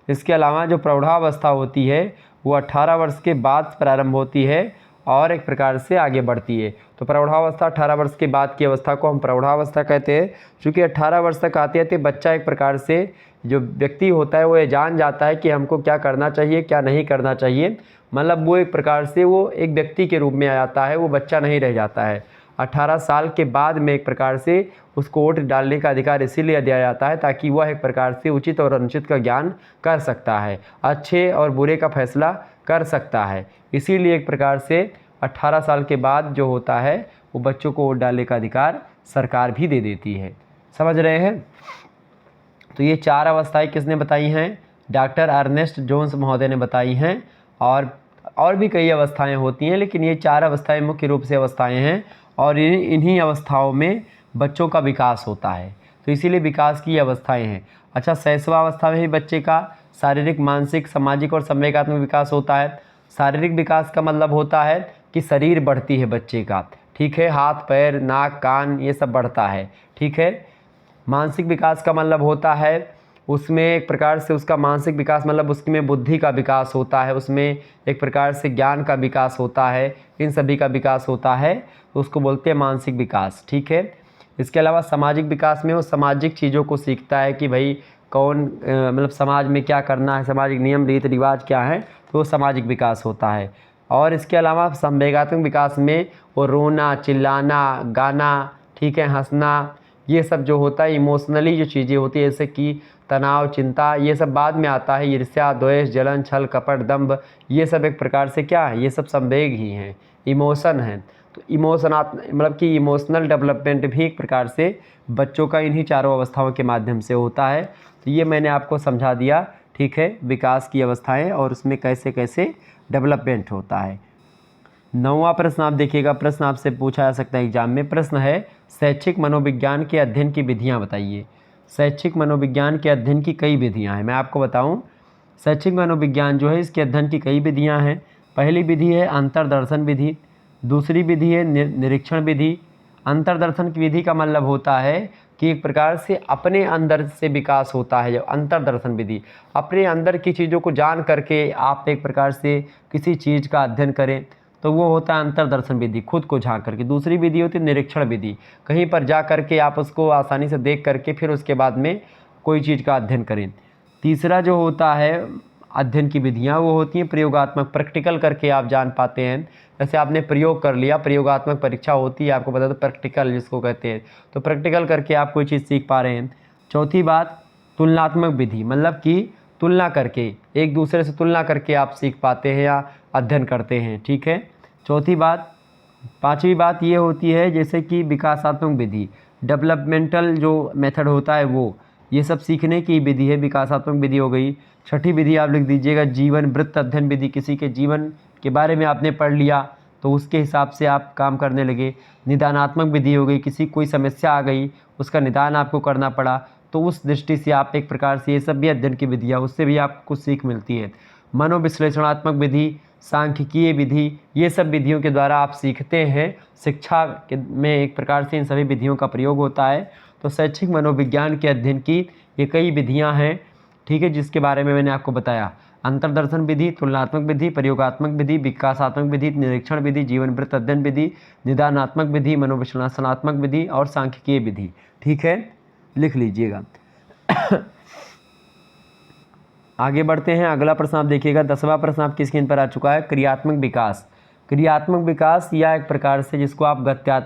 इसके अलावा जो प्रौढ़ावस्था होती है वो 18 वर्ष के बाद प्रारंभ होती है और एक प्रकार से आगे बढ़ती है। तो प्रौढ़ावस्था 18 वर्ष के बाद की अवस्था को हम प्रौढ़ावस्था कहते हैं। चूँकि 18 वर्ष तक आते आते बच्चा एक प्रकार से जो व्यक्ति होता है वो ये जान जाता है कि हमको क्या करना चाहिए, क्या नहीं करना चाहिए। मतलब वो एक प्रकार से वो एक व्यक्ति के रूप में आ जाता है, वो बच्चा नहीं रह जाता है। 18 साल के बाद में एक प्रकार से उसको वोट डालने का अधिकार इसीलिए दिया जाता है ताकि वह एक प्रकार से उचित और अनुचित का ज्ञान कर सकता है, अच्छे और बुरे का फैसला कर सकता है। इसीलिए एक प्रकार से 18 साल के बाद जो होता है वो बच्चों को वोट डालने का अधिकार सरकार भी दे देती है। समझ रहे हैं? तो ये 4 अवस्थाएं किसने बताई हैं? डॉक्टर अर्नेस्ट जोन्स महोदय ने बताई हैं। और भी कई अवस्थाएं होती हैं, लेकिन ये 4 अवस्थाएं मुख्य रूप से अवस्थाएं हैं और इन्हीं अवस्थाओं में बच्चों का विकास होता है। तो इसीलिए विकास की अवस्थाएं हैं। अच्छा, शैशवावस्था में भी बच्चे का शारीरिक, मानसिक, सामाजिक और संवेगात्मक विकास होता है। शारीरिक विकास का मतलब होता है कि शरीर बढ़ती है बच्चे का, ठीक है, हाथ पैर नाक कान ये सब बढ़ता है, ठीक है। मानसिक विकास का मतलब होता है उसमें एक प्रकार से उसका मानसिक विकास मतलब उसमें बुद्धि का विकास होता है, उसमें एक प्रकार से ज्ञान का विकास होता है, इन सभी का विकास होता है, तो उसको बोलते हैं मानसिक विकास, ठीक है। इसके अलावा सामाजिक विकास में वो सामाजिक चीज़ों को सीखता है कि भाई कौन मतलब समाज में क्या करना है, सामाजिक नियम रीति रिवाज क्या है, तो वो सामाजिक विकास होता है। और इसके अलावा संवेगात्मक विकास में वो रोना, चिल्लाना, गाना, ठीक है, हंसना, ये सब जो होता है इमोशनली जो चीज़ें होती है जैसे कि तनाव, चिंता, ये सब बाद में आता है। ईर्ष्या, द्वेष, जलन, छल, कपट, दंभ, ये सब एक प्रकार से क्या है, ये सब संवेग ही हैं, इमोशन हैं। तो मतलब कि इमोशनल डेवलपमेंट भी एक प्रकार से बच्चों का इन्हीं चारों अवस्थाओं के माध्यम से होता है। तो ये मैंने आपको समझा दिया, ठीक है, विकास की अवस्थाएं और उसमें कैसे कैसे डेवलपमेंट होता है। 9वां प्रश्न आप देखिएगा, प्रश्न आपसे पूछा जा सकता है एग्जाम में। प्रश्न है शैक्षिक मनोविज्ञान के अध्ययन की विधियां बताइए। शैक्षिक मनोविज्ञान के अध्ययन की कई विधियां हैं। मैं आपको बताऊं, शैक्षिक मनोविज्ञान जो है इसके अध्ययन की कई विधियां हैं। पहली विधि है अंतर्दर्शन विधि, दूसरी विधि है निरीक्षण विधि। अंतर्दर्शन की विधि का मतलब होता है कि एक प्रकार से अपने अंदर से विकास होता है। जब अंतर्दर्शन विधि, अपने अंदर की चीज़ों को जान करके आप एक प्रकार से किसी चीज़ का अध्ययन करें, तो वो होता है अंतर्दर्शन विधि, खुद को झांक करके। दूसरी विधि होती है निरीक्षण विधि, कहीं पर जा करके आप उसको आसानी से देख करके फिर उसके बाद में कोई चीज़ का अध्ययन करें। तीसरा जो होता है अध्ययन की विधियाँ वो होती हैं प्रयोगात्मक, प्रैक्टिकल करके आप जान पाते हैं। जैसे आपने प्रयोग कर लिया, प्रयोगात्मक परीक्षा होती है, आपको पता तो प्रैक्टिकल जिसको कहते हैं, तो प्रैक्टिकल करके आप कोई चीज़ सीख पा रहे हैं। चौथी बात तुलनात्मक विधि, मतलब कि तुलना करके, एक दूसरे से तुलना करके आप सीख पाते हैं या अध्ययन करते हैं, ठीक है, चौथी बात। पांचवी बात ये होती है जैसे कि विकासात्मक विधि, डेवलपमेंटल जो मेथड होता है वो, ये सब सीखने की विधि है, विकासात्मक विधि हो गई। छठी विधि आप लिख दीजिएगा जीवन वृत्त अध्ययन विधि, किसी के जीवन के बारे में आपने पढ़ लिया तो उसके हिसाब से आप काम करने लगे। निदानात्मक विधि हो गई, किसी कोई समस्या आ गई उसका निदान आपको करना पड़ा तो उस दृष्टि से आप एक प्रकार से, ये सब भी अध्ययन की विधियाँ, उससे भी आपको कुछ सीख मिलती है। मनोविश्लेषणात्मक विधि, सांख्यिकीय विधि, ये सब विधियों के द्वारा आप सीखते हैं। शिक्षा के में एक प्रकार से इन सभी विधियों का प्रयोग होता है। तो शैक्षिक मनोविज्ञान के अध्ययन की ये कई विधियाँ हैं, ठीक है, जिसके बारे में मैंने आपको बताया। अंतर्दर्शन विधि, तुलनात्मक विधि, प्रयोगात्मक विधि, विकासात्मक विधि, निरीक्षण विधि, जीवन वृत्त अध्ययन विधि, निदानात्मक विधि, मनोविश्लेषणात्मक विधि और सांख्यिकीय विधि, ठीक है, लिख लीजिएगा। आगे बढ़ते हैं। अगला प्रश्न आप देखिएगा, 10वां प्रश्न आपकी स्क्रीन पर आ चुका है। क्रियात्मक विकास। क्रियात्मक विकास या एक प्रकार से जिसको आप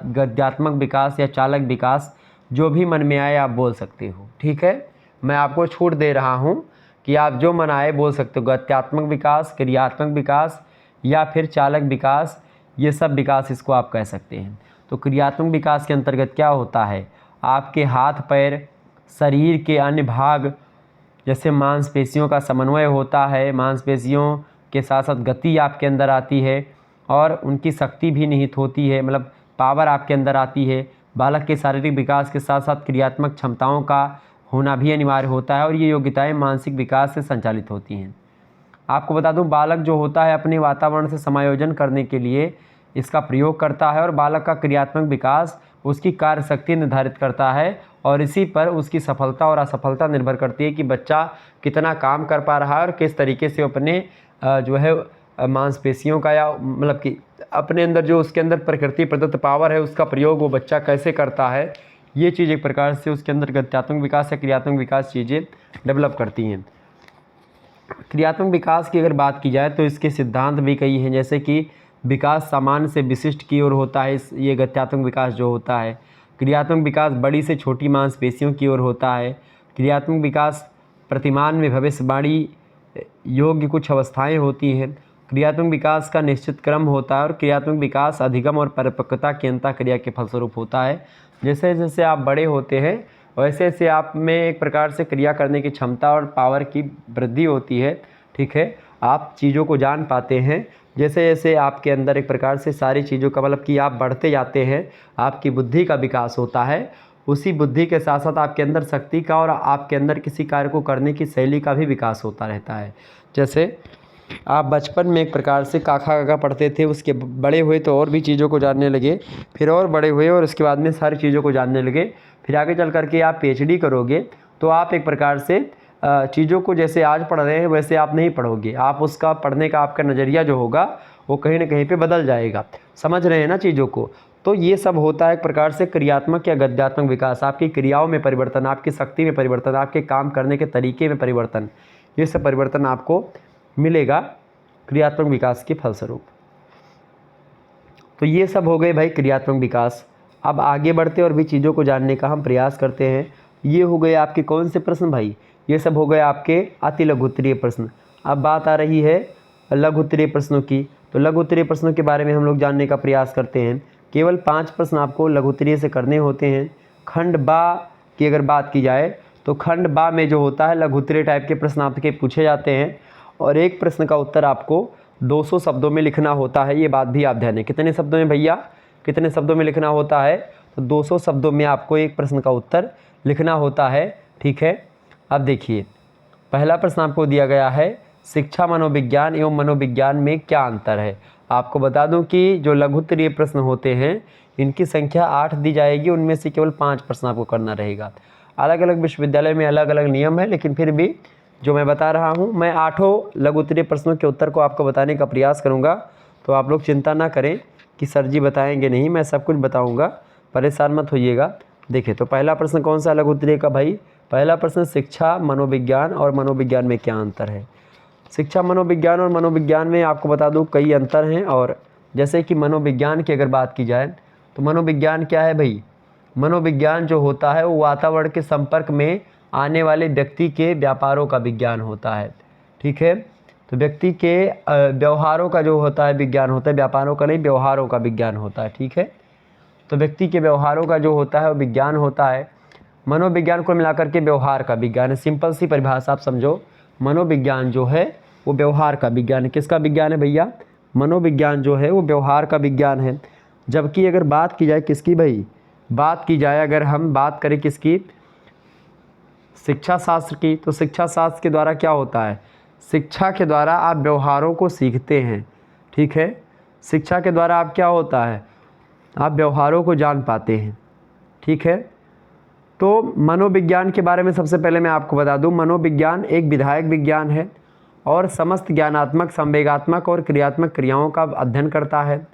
गद्यात्मक विकास या चालक विकास, जो भी मन में आए आप बोल सकते हो, ठीक है। मैं आपको छूट दे रहा हूँ कि आप जो मन आए बोल सकते हो। गत्यात्मक विकास, क्रियात्मक विकास या फिर चालक विकास, ये सब विकास इसको आप कह सकते हैं। तो क्रियात्मक विकास के अंतर्गत क्या होता है, आपके हाथ पैर, शरीर के अन्य भाग जैसे मांसपेशियों का समन्वय होता है, मांसपेशियों के साथ साथ गति आपके अंदर आती है और उनकी शक्ति भी निहित होती है, मतलब पावर आपके अंदर आती है। बालक के शारीरिक विकास के साथ साथ क्रियात्मक क्षमताओं का होना भी अनिवार्य होता है और ये योग्यताएं मानसिक विकास से संचालित होती हैं। आपको बता दूं, बालक जो होता है अपने वातावरण से समायोजन करने के लिए इसका प्रयोग करता है और बालक का क्रियात्मक विकास उसकी कार्य शक्ति निर्धारित करता है और इसी पर उसकी सफलता और असफलता निर्भर करती है कि बच्चा कितना काम कर पा रहा है और किस तरीके से अपने जो है मांसपेशियों का या मतलब कि अपने अंदर जो उसके अंदर प्रकृति प्रदत्त पावर है उसका प्रयोग वो बच्चा कैसे करता है। ये चीज़ एक प्रकार से उसके अंदर गत्यात्मक विकास या क्रियात्मक विकास चीज़ें डेवलप करती हैं। क्रियात्मक विकास की अगर बात की जाए तो इसके सिद्धांत भी कई हैं, जैसे कि विकास सामान्य से विशिष्ट की ओर होता है, ये गत्यात्मक विकास जो होता है। क्रियात्मक विकास बड़ी से छोटी मांसपेशियों की ओर होता है। क्रियात्मक विकास प्रतिमान में भविष्यवाणी योग्य कुछ अवस्थाएं होती हैं। क्रियात्मक विकास का निश्चित क्रम होता है और क्रियात्मक विकास अधिगम और परिपक्वता की अंतःक्रिया के फलस्वरूप होता है। जैसे जैसे आप बड़े होते हैं वैसे वैसे आप में एक प्रकार से क्रिया करने की क्षमता और पावर की वृद्धि होती है, ठीक है। आप चीज़ों को जान पाते हैं, जैसे जैसे आपके अंदर एक प्रकार से सारी चीज़ों का मतलब कि आप बढ़ते जाते हैं, आपकी बुद्धि का विकास होता है। उसी बुद्धि के साथ साथ आपके अंदर शक्ति का और आपके अंदर किसी कार्य को करने की शैली का भी विकास होता रहता है। जैसे आप बचपन में एक प्रकार से काखा काका पढ़ते थे, उसके बड़े हुए तो और भी चीज़ों को जानने लगे, फिर और बड़े हुए और उसके बाद में सारी चीज़ों को जानने लगे। फिर आगे चल करके आप पीएचडी करोगे तो आप एक प्रकार से चीज़ों को जैसे आज पढ़ रहे हैं वैसे आप नहीं पढ़ोगे, आप उसका पढ़ने का आपका नज़रिया जो होगा वो कहीं ना कहीं पे बदल जाएगा। समझ रहे हैं ना चीज़ों को। तो ये सब होता है एक प्रकार से क्रियात्मक या गद्यात्मक विकास। आपकी क्रियाओं में परिवर्तन, आपकी शक्ति में परिवर्तन, आपके काम करने के तरीके में परिवर्तन, ये सब परिवर्तन आपको मिलेगा क्रियात्मक विकास के फलस्वरूप। तो ये सब हो गए भाई क्रियात्मक विकास। अब आगे बढ़ते और भी चीज़ों को जानने का हम प्रयास करते हैं। ये हो गए आपके कौन से प्रश्न भाई, ये सब हो गए आपके अति लघुत्तरीय प्रश्न। अब बात आ रही है लघुत्तरीय प्रश्नों की। तो लघुत्तरीय प्रश्नों के बारे में हम लोग जानने का प्रयास करते हैं। केवल 5 प्रश्न आपको लघुत्तरीय से करने होते हैं। खंड बा की अगर बात की जाए तो खंड बा में जो होता है लघुत्तरीय टाइप के प्रश्न आपके पूछे जाते हैं और एक प्रश्न का उत्तर आपको 200 शब्दों में लिखना होता है। ये बात भी आप ध्यान दें। कितने शब्दों में भैया, कितने शब्दों में लिखना होता है? तो 200 शब्दों में आपको एक प्रश्न का उत्तर लिखना होता है, ठीक है। अब देखिए पहला प्रश्न आपको दिया गया है, शिक्षा मनोविज्ञान एवं मनोविज्ञान में क्या अंतर है। आपको बता दूं कि जो लघुत्तरीय प्रश्न होते हैं इनकी संख्या 8 दी जाएगी, उनमें से केवल 5 प्रश्न आपको करना रहेगा। अलग अलग विश्वविद्यालय में अलग अलग नियम है, लेकिन फिर भी जो मैं बता रहा हूँ, मैं 8 लघुत्तरीय प्रश्नों के उत्तर को आपको बताने का प्रयास करूँगा। तो आप लोग चिंता ना करें कि सर जी बताएंगे नहीं, मैं सब कुछ बताऊँगा, परेशान मत होइएगा। देखिए तो पहला प्रश्न कौन सा लघुत्तरीय का भाई? पहला प्रश्न शिक्षा मनोविज्ञान और मनोविज्ञान में क्या अंतर है। शिक्षा मनोविज्ञान और मनोविज्ञान में आपको बता दूं कई अंतर हैं। और जैसे कि मनोविज्ञान की अगर बात की जाए तो मनोविज्ञान क्या है भाई? मनोविज्ञान जो होता है वो वातावरण के संपर्क में आने वाले व्यक्ति के व्यापारों का विज्ञान होता है, ठीक है। तो व्यक्ति के व्यवहारों का जो होता है विज्ञान होता है, व्यापारों का नहीं, व्यवहारों का विज्ञान होता है, ठीक है। तो व्यक्ति के व्यवहारों का जो होता है वो विज्ञान होता है। मनोविज्ञान को मिलाकर के व्यवहार का विज्ञान है। सिंपल सी परिभाषा आप समझो, मनोविज्ञान जो है वो व्यवहार का विज्ञान है। किसका विज्ञान है भैया? मनोविज्ञान जो है वो व्यवहार का विज्ञान है। जबकि अगर बात की जाए किसकी भाई, बात की जाए अगर हम बात करें किसकी, शिक्षा शास्त्र की, तो शिक्षा शास्त्र के द्वारा क्या होता है, शिक्षा के द्वारा आप व्यवहारों को सीखते हैं। ठीक है, शिक्षा के द्वारा आप क्या होता है, आप व्यवहारों को जान पाते हैं। ठीक है, तो मनोविज्ञान के बारे में सबसे पहले मैं आपको बता दूं, मनोविज्ञान एक विधायक विज्ञान है और समस्त ज्ञानात्मक, संवेगात्मक और क्रियात्मक क्रियाओं का अध्ययन करता है।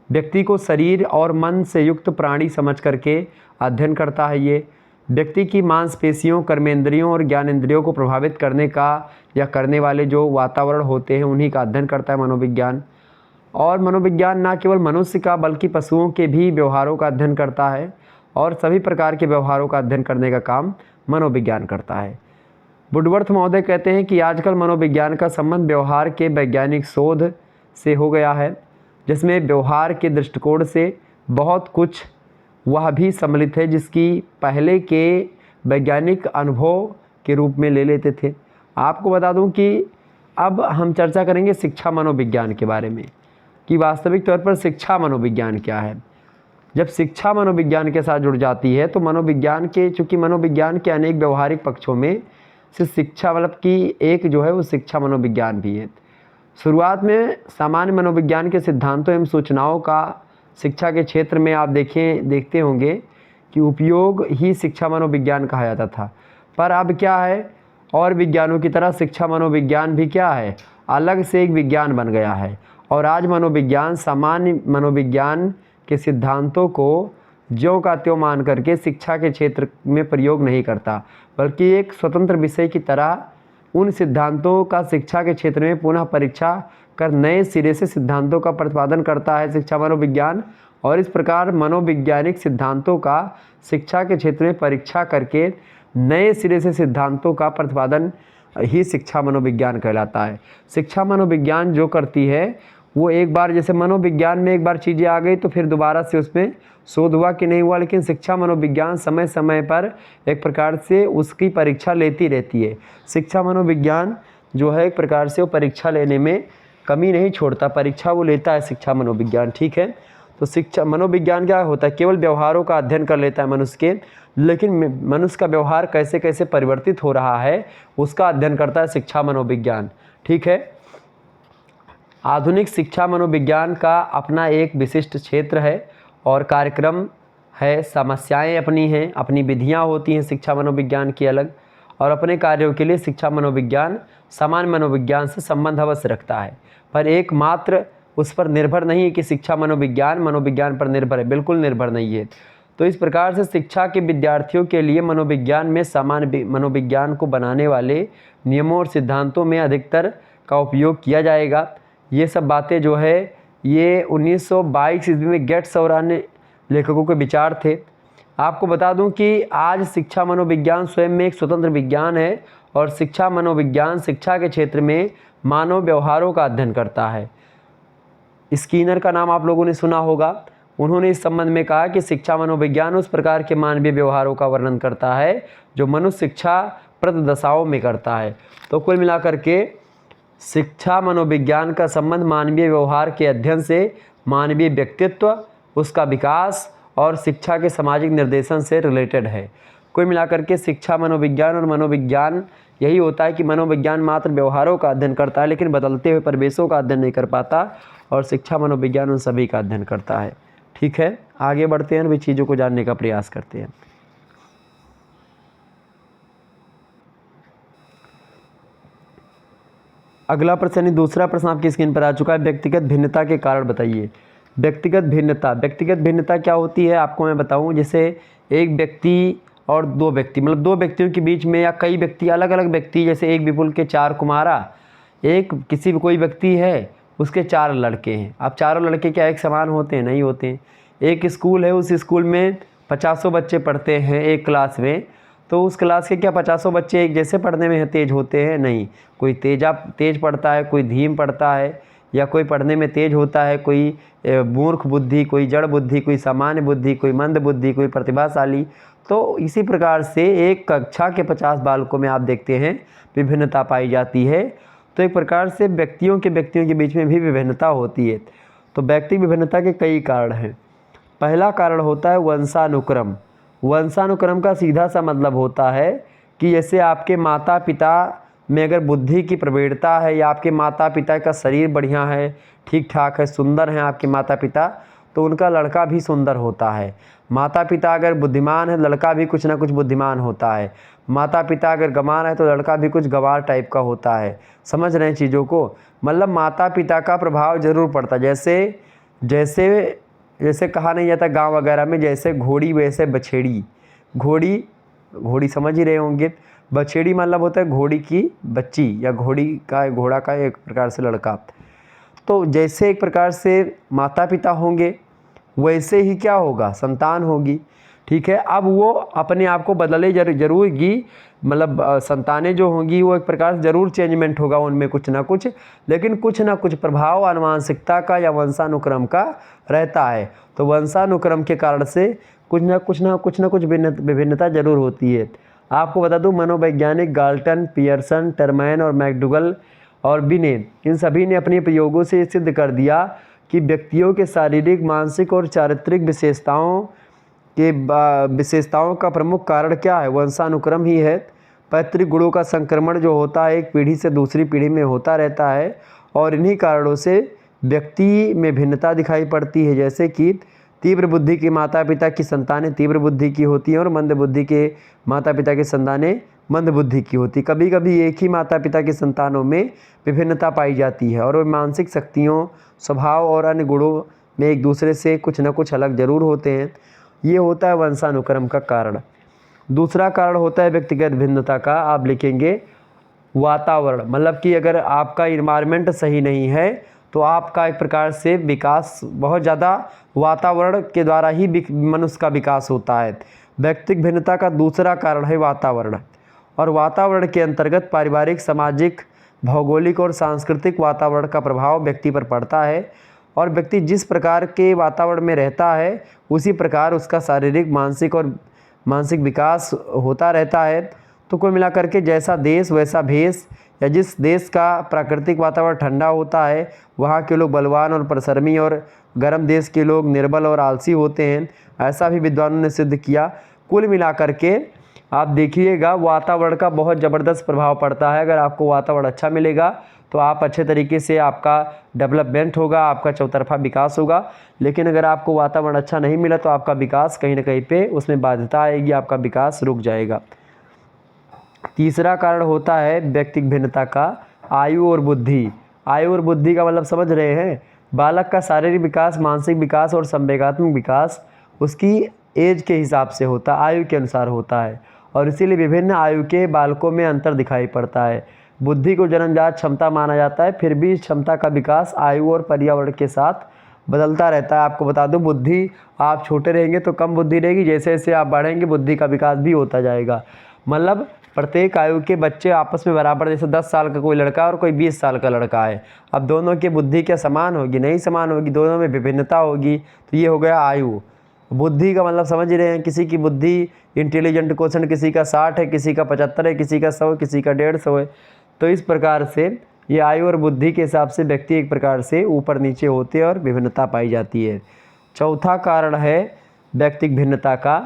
व्यक्ति को शरीर और मन से युक्त प्राणी समझ करके अध्ययन करता है। ये व्यक्ति की मांसपेशियों, कर्मेंद्रियों और ज्ञानेंद्रियों को प्रभावित करने का या करने वाले जो वातावरण होते हैं उन्हीं का अध्ययन करता है मनोविज्ञान। और मनोविज्ञान न केवल मनुष्य का बल्कि पशुओं के भी व्यवहारों का अध्ययन करता है और सभी प्रकार के व्यवहारों का अध्ययन करने का काम मनोविज्ञान करता है। वुडवर्थ महोदय कहते हैं कि आजकल मनोविज्ञान का संबंध व्यवहार के वैज्ञानिक शोध से हो गया है, जिसमें व्यवहार के दृष्टिकोण से बहुत कुछ वह भी सम्मिलित है जिसकी पहले के वैज्ञानिक अनुभव के रूप में ले लेते थे। आपको बता दूं कि अब हम चर्चा करेंगे शिक्षा मनोविज्ञान के बारे में कि वास्तविक तौर पर शिक्षा मनोविज्ञान क्या है। जब शिक्षा मनोविज्ञान के साथ जुड़ जाती है तो मनोविज्ञान के, चूँकि मनोविज्ञान के अनेक व्यवहारिक पक्षों में से शिक्षा मतलब कि एक जो है वो शिक्षा मनोविज्ञान भी है। शुरुआत में सामान्य मनोविज्ञान के सिद्धांतों एवं सूचनाओं का शिक्षा के क्षेत्र में आप देखते होंगे कि उपयोग ही शिक्षा मनोविज्ञान कहा जाता था। पर अब क्या है, और विज्ञानों की तरह शिक्षा मनोविज्ञान भी क्या है, अलग से एक विज्ञान बन गया है। और आज मनोविज्ञान सामान्य मनोविज्ञान के सिद्धांतों को ज्यों का त्यों मान करके शिक्षा के क्षेत्र में प्रयोग नहीं करता, बल्कि एक स्वतंत्र विषय की तरह उन सिद्धांतों का शिक्षा के क्षेत्र में पुनः परीक्षा कर नए सिरे से सिद्धांतों का प्रतिपादन करता है शिक्षा मनोविज्ञान। और इस प्रकार मनोवैज्ञानिक सिद्धांतों का शिक्षा के क्षेत्र में परीक्षा करके नए सिरे से सिद्धांतों का प्रतिपादन ही शिक्षा मनोविज्ञान कहलाता है। शिक्षा मनोविज्ञान जो करती है वो एक बार, जैसे मनोविज्ञान में एक बार चीज़ें आ गई तो फिर दोबारा से उसमें शोध हुआ कि नहीं हुआ, लेकिन शिक्षा मनोविज्ञान समय समय पर एक प्रकार से उसकी परीक्षा लेती रहती है। शिक्षा मनोविज्ञान जो है एक प्रकार से वो परीक्षा लेने में कमी नहीं छोड़ता, परीक्षा वो लेता है शिक्षा मनोविज्ञान। ठीक है, तो शिक्षा मनोविज्ञान क्या होता है, केवल व्यवहारों का अध्ययन कर लेता है मनुष्य के, लेकिन मनुष्य का व्यवहार कैसे कैसे परिवर्तित हो रहा है उसका अध्ययन करता है शिक्षा मनोविज्ञान। ठीक है, आधुनिक शिक्षा मनोविज्ञान का अपना एक विशिष्ट क्षेत्र है और कार्यक्रम है, समस्याएं अपनी हैं, अपनी विधियां होती हैं शिक्षा मनोविज्ञान की अलग, और अपने कार्यों के लिए शिक्षा मनोविज्ञान सामान्य मनोविज्ञान से संबंध अवश्य रखता है, पर एकमात्र उस पर निर्भर नहीं है कि शिक्षा मनोविज्ञान मनोविज्ञान पर निर्भर है, बिल्कुल निर्भर नहीं है। तो इस प्रकार से शिक्षा के विद्यार्थियों के लिए मनोविज्ञान में सामान्य मनोविज्ञान को बनाने वाले नियमों और सिद्धांतों में अधिकतर का उपयोग किया जाएगा। ये सब बातें जो है ये 1922 ईस्वी में गेट्स और अन्य लेखकों के विचार थे। आपको बता दूं कि आज शिक्षा मनोविज्ञान स्वयं में एक स्वतंत्र विज्ञान है और शिक्षा मनोविज्ञान शिक्षा के क्षेत्र में मानव व्यवहारों का अध्ययन करता है। स्कीनर का नाम आप लोगों ने सुना होगा, उन्होंने इस संबंध में कहा कि शिक्षा मनोविज्ञान उस प्रकार के मानवीय व्यवहारों का वर्णन करता है जो मनुष्य शिक्षा प्रद दशाओं में करता है। तो कुल मिलाकर के शिक्षा मनोविज्ञान का संबंध मानवीय व्यवहार के अध्ययन से मानवीय व्यक्तित्व, उसका विकास और शिक्षा के सामाजिक निर्देशन से रिलेटेड है। कुल मिलाकर के शिक्षा मनोविज्ञान और मनोविज्ञान यही होता है कि मनोविज्ञान मात्र व्यवहारों का अध्ययन करता है लेकिन बदलते हुए परिवेशों का अध्ययन नहीं कर पाता, और शिक्षा मनोविज्ञान उन सभी का अध्ययन करता है। ठीक है, आगे बढ़ते हैं, भी चीज़ों को जानने का प्रयास करते हैं। अगला प्रश्न यानी दूसरा प्रश्न आपकी स्क्रीन पर आ चुका है, व्यक्तिगत भिन्नता के कारण बताइए। व्यक्तिगत भिन्नता क्या होती है आपको मैं बताऊं। जैसे एक व्यक्ति और दो व्यक्ति, मतलब दो व्यक्तियों के बीच में या कई व्यक्ति, अलग अलग व्यक्ति, जैसे एक विपुल के 4 कुमारा, एक किसी भी कोई व्यक्ति है उसके 4 लड़के हैं। अब चारों लड़के क्या एक समान होते हैं? नहीं होते हैं। एक स्कूल है, उस स्कूल में 50 बच्चे पढ़ते हैं एक क्लास में, तो उस क्लास के क्या 50 बच्चे एक जैसे पढ़ने में तेज होते हैं? नहीं, कोई तेज पढ़ता है, कोई धीम पढ़ता है, या कोई पढ़ने में तेज होता है, कोई मूर्ख बुद्धि, कोई जड़ बुद्धि, कोई सामान्य बुद्धि, कोई मंद बुद्धि, कोई प्रतिभाशाली। तो इसी प्रकार से एक कक्षा के 50 बालकों में आप देखते हैं विभिन्नता पाई जाती है। तो एक प्रकार से व्यक्तियों के बीच में भी विभिन्नता होती है। तो व्यक्ति विभिन्नता के कई कारण हैं। पहला कारण होता है वंशानुक्रम। वंशानुक्रम का सीधा सा मतलब होता है कि जैसे आपके माता पिता में अगर बुद्धि की प्रवीणता है या आपके माता पिता का शरीर बढ़िया है, ठीक ठाक है, सुंदर हैं आपके माता पिता, तो उनका लड़का भी सुंदर होता है। माता पिता अगर बुद्धिमान है, लड़का भी कुछ ना कुछ बुद्धिमान होता है। माता पिता अगर गंवार है तो लड़का भी कुछ गंवार टाइप का होता है। समझ रहे हैं चीज़ों को? मतलब माता पिता का प्रभाव जरूर पड़ता है। जैसे जैसे जैसे कहा नहीं जाता गांव वगैरह में, जैसे घोड़ी वैसे बछेड़ी। घोड़ी समझ ही रहे होंगे। बछेड़ी मतलब होता है घोड़ी की बच्ची या घोड़ा का एक प्रकार से लड़का। तो जैसे एक प्रकार से माता पिता होंगे वैसे ही क्या होगा, संतान होगी। ठीक है, अब वो अपने आप को बदले जरूर ही, मतलब संतानें जो होंगी वो एक प्रकार से जरूर चेंजमेंट होगा उनमें कुछ ना कुछ, लेकिन कुछ ना कुछ प्रभाव आनुवांशिकता का या वंशानुक्रम का रहता है। तो वंशानुक्रम के कारण से कुछ ना कुछ विभिन्नता जरूर होती है। आपको बता दूं, मनोवैज्ञानिक गाल्टन, पियर्सन, टर्मैन और मैकडुगल और बिने, इन सभी ने अपने प्रयोगों से ये सिद्ध कर दिया कि व्यक्तियों के शारीरिक, मानसिक और चारित्रिक विशेषताओं का प्रमुख कारण क्या है, वंशानुक्रम ही है। पैतृक गुणों का संक्रमण जो होता है एक पीढ़ी से दूसरी पीढ़ी में होता रहता है और इन्हीं कारणों से व्यक्ति में भिन्नता दिखाई पड़ती है। जैसे कि तीव्र बुद्धि के माता पिता की संतानें तीव्र बुद्धि की होती हैं और मंद बुद्धि के माता पिता की संतानें मंद बुद्धि की होती। कभी कभी एक ही माता पिता की संतानों में विभिन्नता पाई जाती है और वे मानसिक शक्तियों, स्वभाव और अन्य गुणों में एक दूसरे से कुछ न कुछ अलग जरूर होते हैं। ये होता है वंशानुक्रम का कारण। दूसरा कारण होता है व्यक्तिगत भिन्नता का। आप लिखेंगे वातावरण, मतलब कि अगर आपका इन्वायरमेंट सही नहीं है तो आपका एक प्रकार से विकास बहुत ज़्यादा वातावरण के द्वारा ही मनुष्य का विकास होता है। व्यक्तिगत भिन्नता का दूसरा कारण है वातावरण, और वातावरण के अंतर्गत पारिवारिक, सामाजिक, भौगोलिक और सांस्कृतिक वातावरण का प्रभाव व्यक्ति पर पड़ता है और व्यक्ति जिस प्रकार के वातावरण में रहता है उसी प्रकार उसका शारीरिक, मानसिक विकास होता रहता है। तो कुल मिलाकर के जैसा देश वैसा भेष, या जिस देश का प्राकृतिक वातावरण ठंडा होता है वहाँ के लोग बलवान और परिश्रमी और गर्म देश के लोग निर्बल और आलसी होते हैं, ऐसा भी विद्वानों ने सिद्ध किया। कुल मिलाकर के आप देखिएगा वातावरण का बहुत ज़बरदस्त प्रभाव पड़ता है। अगर आपको वातावरण अच्छा मिलेगा तो आप अच्छे तरीके से आपका डेवलपमेंट होगा, आपका चौतरफा विकास होगा। लेकिन अगर आपको वातावरण अच्छा नहीं मिला तो आपका विकास कहीं ना कहीं पे उसमें बाध्यता आएगी, आपका विकास रुक जाएगा। तीसरा कारण होता है व्यक्तिगत भिन्नता का आयु और बुद्धि। आयु और बुद्धि का मतलब समझ रहे हैं, बालक का शारीरिक विकास, मानसिक विकास और संवेगात्मक विकास उसकी एज के हिसाब से होता है, आयु के अनुसार होता है और इसीलिए विभिन्न आयु के बालकों में अंतर दिखाई पड़ता है। बुद्धि को जन्मजात क्षमता माना जाता है, फिर भी इस क्षमता का विकास आयु और पर्यावरण के साथ बदलता रहता है। आपको बता दूं, बुद्धि आप छोटे रहेंगे तो कम बुद्धि रहेगी, जैसे जैसे आप बढ़ेंगे बुद्धि का विकास भी होता जाएगा। मतलब प्रत्येक आयु के बच्चे आपस में बराबर, जैसे 10 साल का कोई लड़का और कोई 20 साल का लड़का है, अब दोनों की बुद्धि क्या समान होगी? नहीं समान होगी, दोनों में विभिन्नता होगी। तो ये हो गया आयु। बुद्धि का मतलब समझ ही रहे हैं, किसी की बुद्धि इंटेलिजेंट क्वेश्चन किसी का 60 है, किसी का 75 है, किसी का 100, किसी का 150 है। तो इस प्रकार से ये आयु और बुद्धि के हिसाब से व्यक्ति एक प्रकार से ऊपर नीचे होते हैं और विभिन्नता पाई जाती है। चौथा कारण है व्यक्तिगत भिन्नता का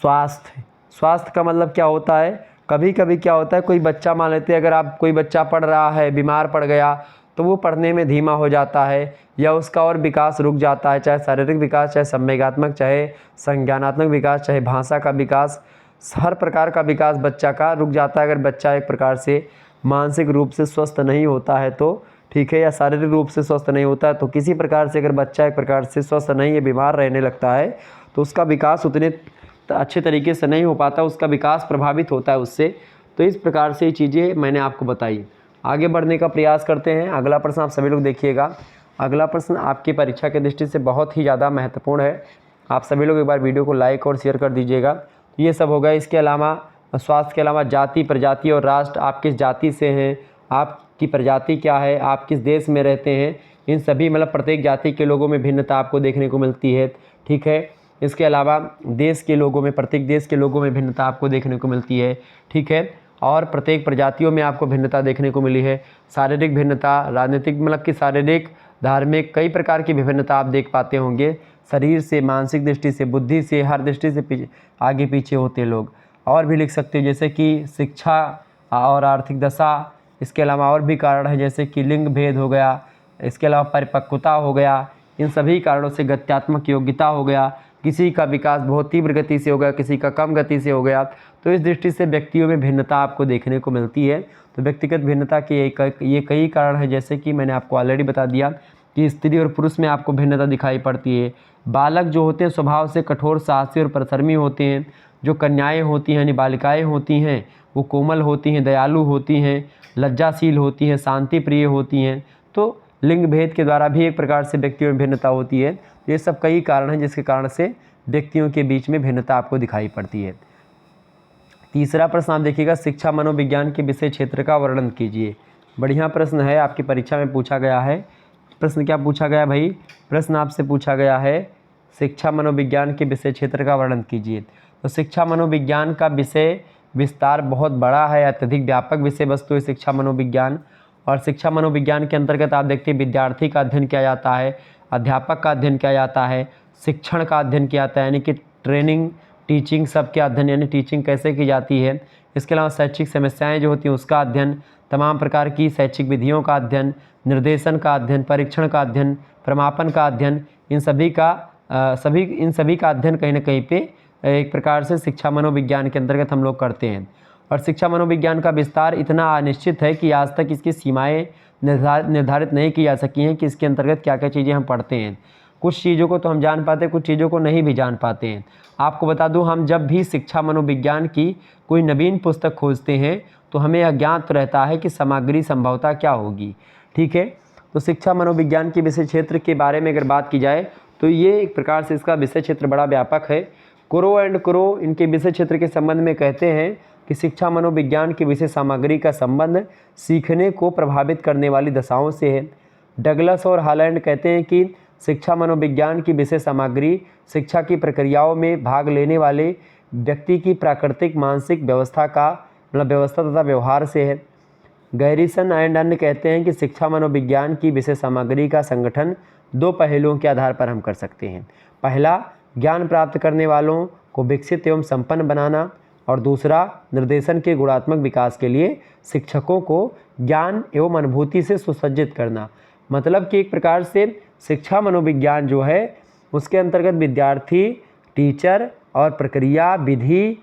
स्वास्थ्य। स्वास्थ्य का मतलब क्या होता है, कभी कभी क्या होता है, कोई बच्चा मान लेते हैं, अगर आप कोई बच्चा पढ़ रहा है बीमार पड़ गया तो वो पढ़ने में धीमा हो जाता है या उसका और विकास रुक जाता है, चाहे शारीरिक विकास, चाहे संवेगात्मक, चाहे संज्ञानात्मक विकास, चाहे भाषा का विकास, हर प्रकार का विकास बच्चा का रुक जाता है। अगर बच्चा एक प्रकार से मानसिक रूप से स्वस्थ नहीं होता है तो ठीक है, या शारीरिक रूप से स्वस्थ नहीं होता है, तो किसी प्रकार से अगर बच्चा एक प्रकार से स्वस्थ नहीं है, बीमार रहने लगता है तो उसका विकास उतने अच्छे तरीके से नहीं हो पाता, उसका विकास प्रभावित होता है उससे। तो इस प्रकार से ये चीज़ें मैंने आपको बताई। आगे बढ़ने का प्रयास करते हैं। अगला प्रश्न आप सभी लोग देखिएगा। अगला प्रश्न आपकी परीक्षा की दृष्टि से बहुत ही ज़्यादा महत्वपूर्ण है। आप सभी लोग एक बार वीडियो को लाइक और शेयर कर दीजिएगा। ये सब होगा। इसके अलावा स्वास्थ्य के अलावा जाति, प्रजाति और राष्ट्र, आप किस जाति से हैं, आपकी प्रजाति क्या है, आप किस देश में रहते हैं, इन सभी मतलब प्रत्येक जाति के लोगों में भिन्नता आपको देखने को मिलती है। ठीक है, इसके अलावा देश के लोगों में, प्रत्येक देश के लोगों में भिन्नता आपको देखने को मिलती है, ठीक है। और प्रत्येक प्रजातियों में आपको भिन्नता देखने को मिली है। शारीरिक भिन्नता, राजनीतिक मतलब कि शारीरिक, धार्मिक, कई प्रकार की विभिन्नता आप देख पाते होंगे। शरीर से, मानसिक दृष्टि से, बुद्धि से, हर दृष्टि से आगे पीछे होते हैं लोग। और भी लिख सकते हो जैसे कि शिक्षा और आर्थिक दशा, इसके अलावा और भी कारण है जैसे कि लिंग भेद हो गया, इसके अलावा परिपक्वता हो गया। इन सभी कारणों से गत्यात्मक योग्यता हो गया, किसी का विकास बहुत तीव्र गति से हो गया, किसी का कम गति से हो गया। तो इस दृष्टि से व्यक्तियों में भिन्नता आपको देखने को मिलती है। तो व्यक्तिगत भिन्नता के ये कई कारण हैं, जैसे कि मैंने आपको ऑलरेडी बता दिया कि स्त्री और पुरुष में आपको भिन्नता दिखाई पड़ती है। बालक जो होते हैं स्वभाव से कठोर, साहसी और परिश्रमी होते हैं। जो कन्याएँ होती हैं यानी बालिकाएँ होती हैं वो कोमल होती हैं, दयालु होती हैं, लज्जाशील होती हैं, शांति प्रिय होती हैं। तो लिंग भेद के द्वारा भी एक प्रकार से व्यक्तियों में भिन्नता होती है। ये सब कई कारण हैं जिसके कारण से व्यक्तियों के बीच में भिन्नता आपको दिखाई पड़ती है। तीसरा प्रश्न आप देखिएगा, शिक्षा मनोविज्ञान के विषय क्षेत्र का वर्णन कीजिए। बढ़िया प्रश्न है, आपकी परीक्षा में पूछा गया है। प्रश्न क्या पूछा गया भाई? प्रश्न आपसे पूछा गया है शिक्षा मनोविज्ञान के विषय क्षेत्र का वर्णन कीजिए। तो शिक्षा मनोविज्ञान का विषय विस्तार बहुत बड़ा है, अत्यधिक व्यापक विषय वस्तु है शिक्षा मनोविज्ञान। और शिक्षा मनोविज्ञान के अंतर्गत आप देखते हैं विद्यार्थी का अध्ययन किया जाता है, अध्यापक का अध्ययन किया जाता है, शिक्षण का अध्ययन किया जाता है यानी कि ट्रेनिंग, टीचिंग सब के अध्ययन यानी टीचिंग कैसे की जाती है। इसके अलावा शैक्षिक समस्याएं जो होती हैं उसका अध्ययन, तमाम प्रकार की शैक्षिक विधियों का अध्ययन, निर्देशन का अध्ययन, परीक्षण का अध्ययन, प्रमापन का अध्ययन, इन सभी का अध्ययन कहीं ना कहीं पे एक प्रकार से शिक्षा मनोविज्ञान के अंतर्गत हम लोग करते हैं। और शिक्षा मनोविज्ञान का विस्तार इतना अनिश्चित है कि आज तक इसकी सीमाएं निर्धारित नहीं की जा सकी हैं कि इसके अंतर्गत क्या क्या चीज़ें हम पढ़ते हैं। कुछ चीज़ों को तो हम जान पाते हैं, कुछ चीज़ों को नहीं भी जान पाते हैं। आपको बता दूं, हम जब भी शिक्षा मनोविज्ञान की कोई नवीन पुस्तक खोजते हैं तो हमें अज्ञात रहता है कि सामग्री संभवतः क्या होगी, ठीक है। तो शिक्षा मनोविज्ञान के विषय क्षेत्र के बारे में अगर बात की जाए तो ये एक प्रकार से इसका विषय क्षेत्र बड़ा व्यापक है। क्रो एंड क्रो इनके विषय क्षेत्र के संबंध में कहते हैं कि शिक्षा मनोविज्ञान की विषय सामग्री का संबंध सीखने को प्रभावित करने वाली दशाओं से है। डगलस और हॉलैंड कहते हैं कि शिक्षा मनोविज्ञान की विषय सामग्री शिक्षा की प्रक्रियाओं में भाग लेने वाले व्यक्ति की प्राकृतिक मानसिक व्यवस्था तथा व्यवहार से है। गैरिसन एंड अन्य कहते हैं कि शिक्षा मनोविज्ञान की विषय सामग्री का संगठन दो पहलुओं के आधार पर हम कर सकते हैं। पहला, ज्ञान प्राप्त करने वालों को विकसित एवं संपन्न बनाना, और दूसरा, निर्देशन के गुणात्मक विकास के लिए शिक्षकों को ज्ञान एवं अनुभूति से सुसज्जित करना। मतलब कि एक प्रकार से शिक्षा मनोविज्ञान जो है उसके अंतर्गत विद्यार्थी, टीचर और प्रक्रिया, विधि,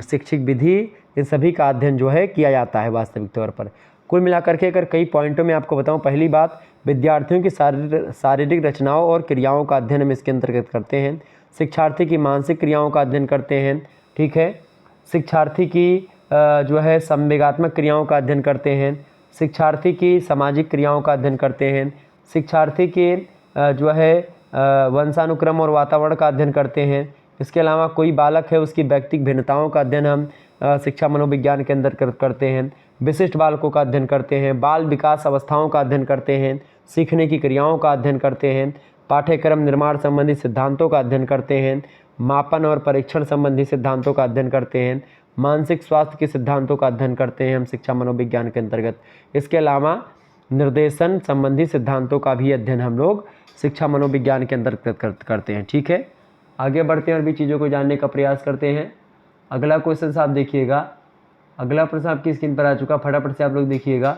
शिक्षक विधि, इन सभी का अध्ययन जो है किया जाता है वास्तविक तौर पर। कुल मिलाकर के अगर कई पॉइंटों में आपको बताऊं, पहली बात, विद्यार्थियों की शारीरिक रचनाओं और क्रियाओं का अध्ययन हम इसके अंतर्गत करते हैं। शिक्षार्थी की मानसिक क्रियाओं का अध्ययन करते हैं, ठीक है। शिक्षार्थी की जो है संवेगात्मक क्रियाओं का अध्ययन करते हैं। शिक्षार्थी की सामाजिक क्रियाओं का अध्ययन करते हैं। शिक्षार्थी के जो है वंशानुक्रम और वातावरण का अध्ययन करते हैं। इसके अलावा कोई बालक है उसकी व्यक्तिगत भिन्नताओं का अध्ययन हम शिक्षा मनोविज्ञान के अंदर करते हैं। विशिष्ट बालकों का अध्ययन करते हैं, बाल विकास अवस्थाओं का अध्ययन करते हैं, सीखने की क्रियाओं का अध्ययन करते हैं, पाठ्यक्रम निर्माण संबंधी सिद्धांतों का अध्ययन करते हैं, मापन और परीक्षण संबंधी सिद्धांतों का अध्ययन करते हैं, मानसिक स्वास्थ्य के सिद्धांतों का अध्ययन करते हैं हम शिक्षा मनोविज्ञान के अंतर्गत। इसके अलावा निर्देशन संबंधी सिद्धांतों का भी अध्ययन हम लोग शिक्षा मनोविज्ञान के अंतर्गत करते हैं, ठीक है। आगे बढ़ते हैं और भी चीज़ों को जानने का प्रयास करते हैं। अगला क्वेश्चन आप देखिएगा, अगला प्रश्न आपकी स्क्रीन पर आ चुका, फटाफट से आप लोग देखिएगा।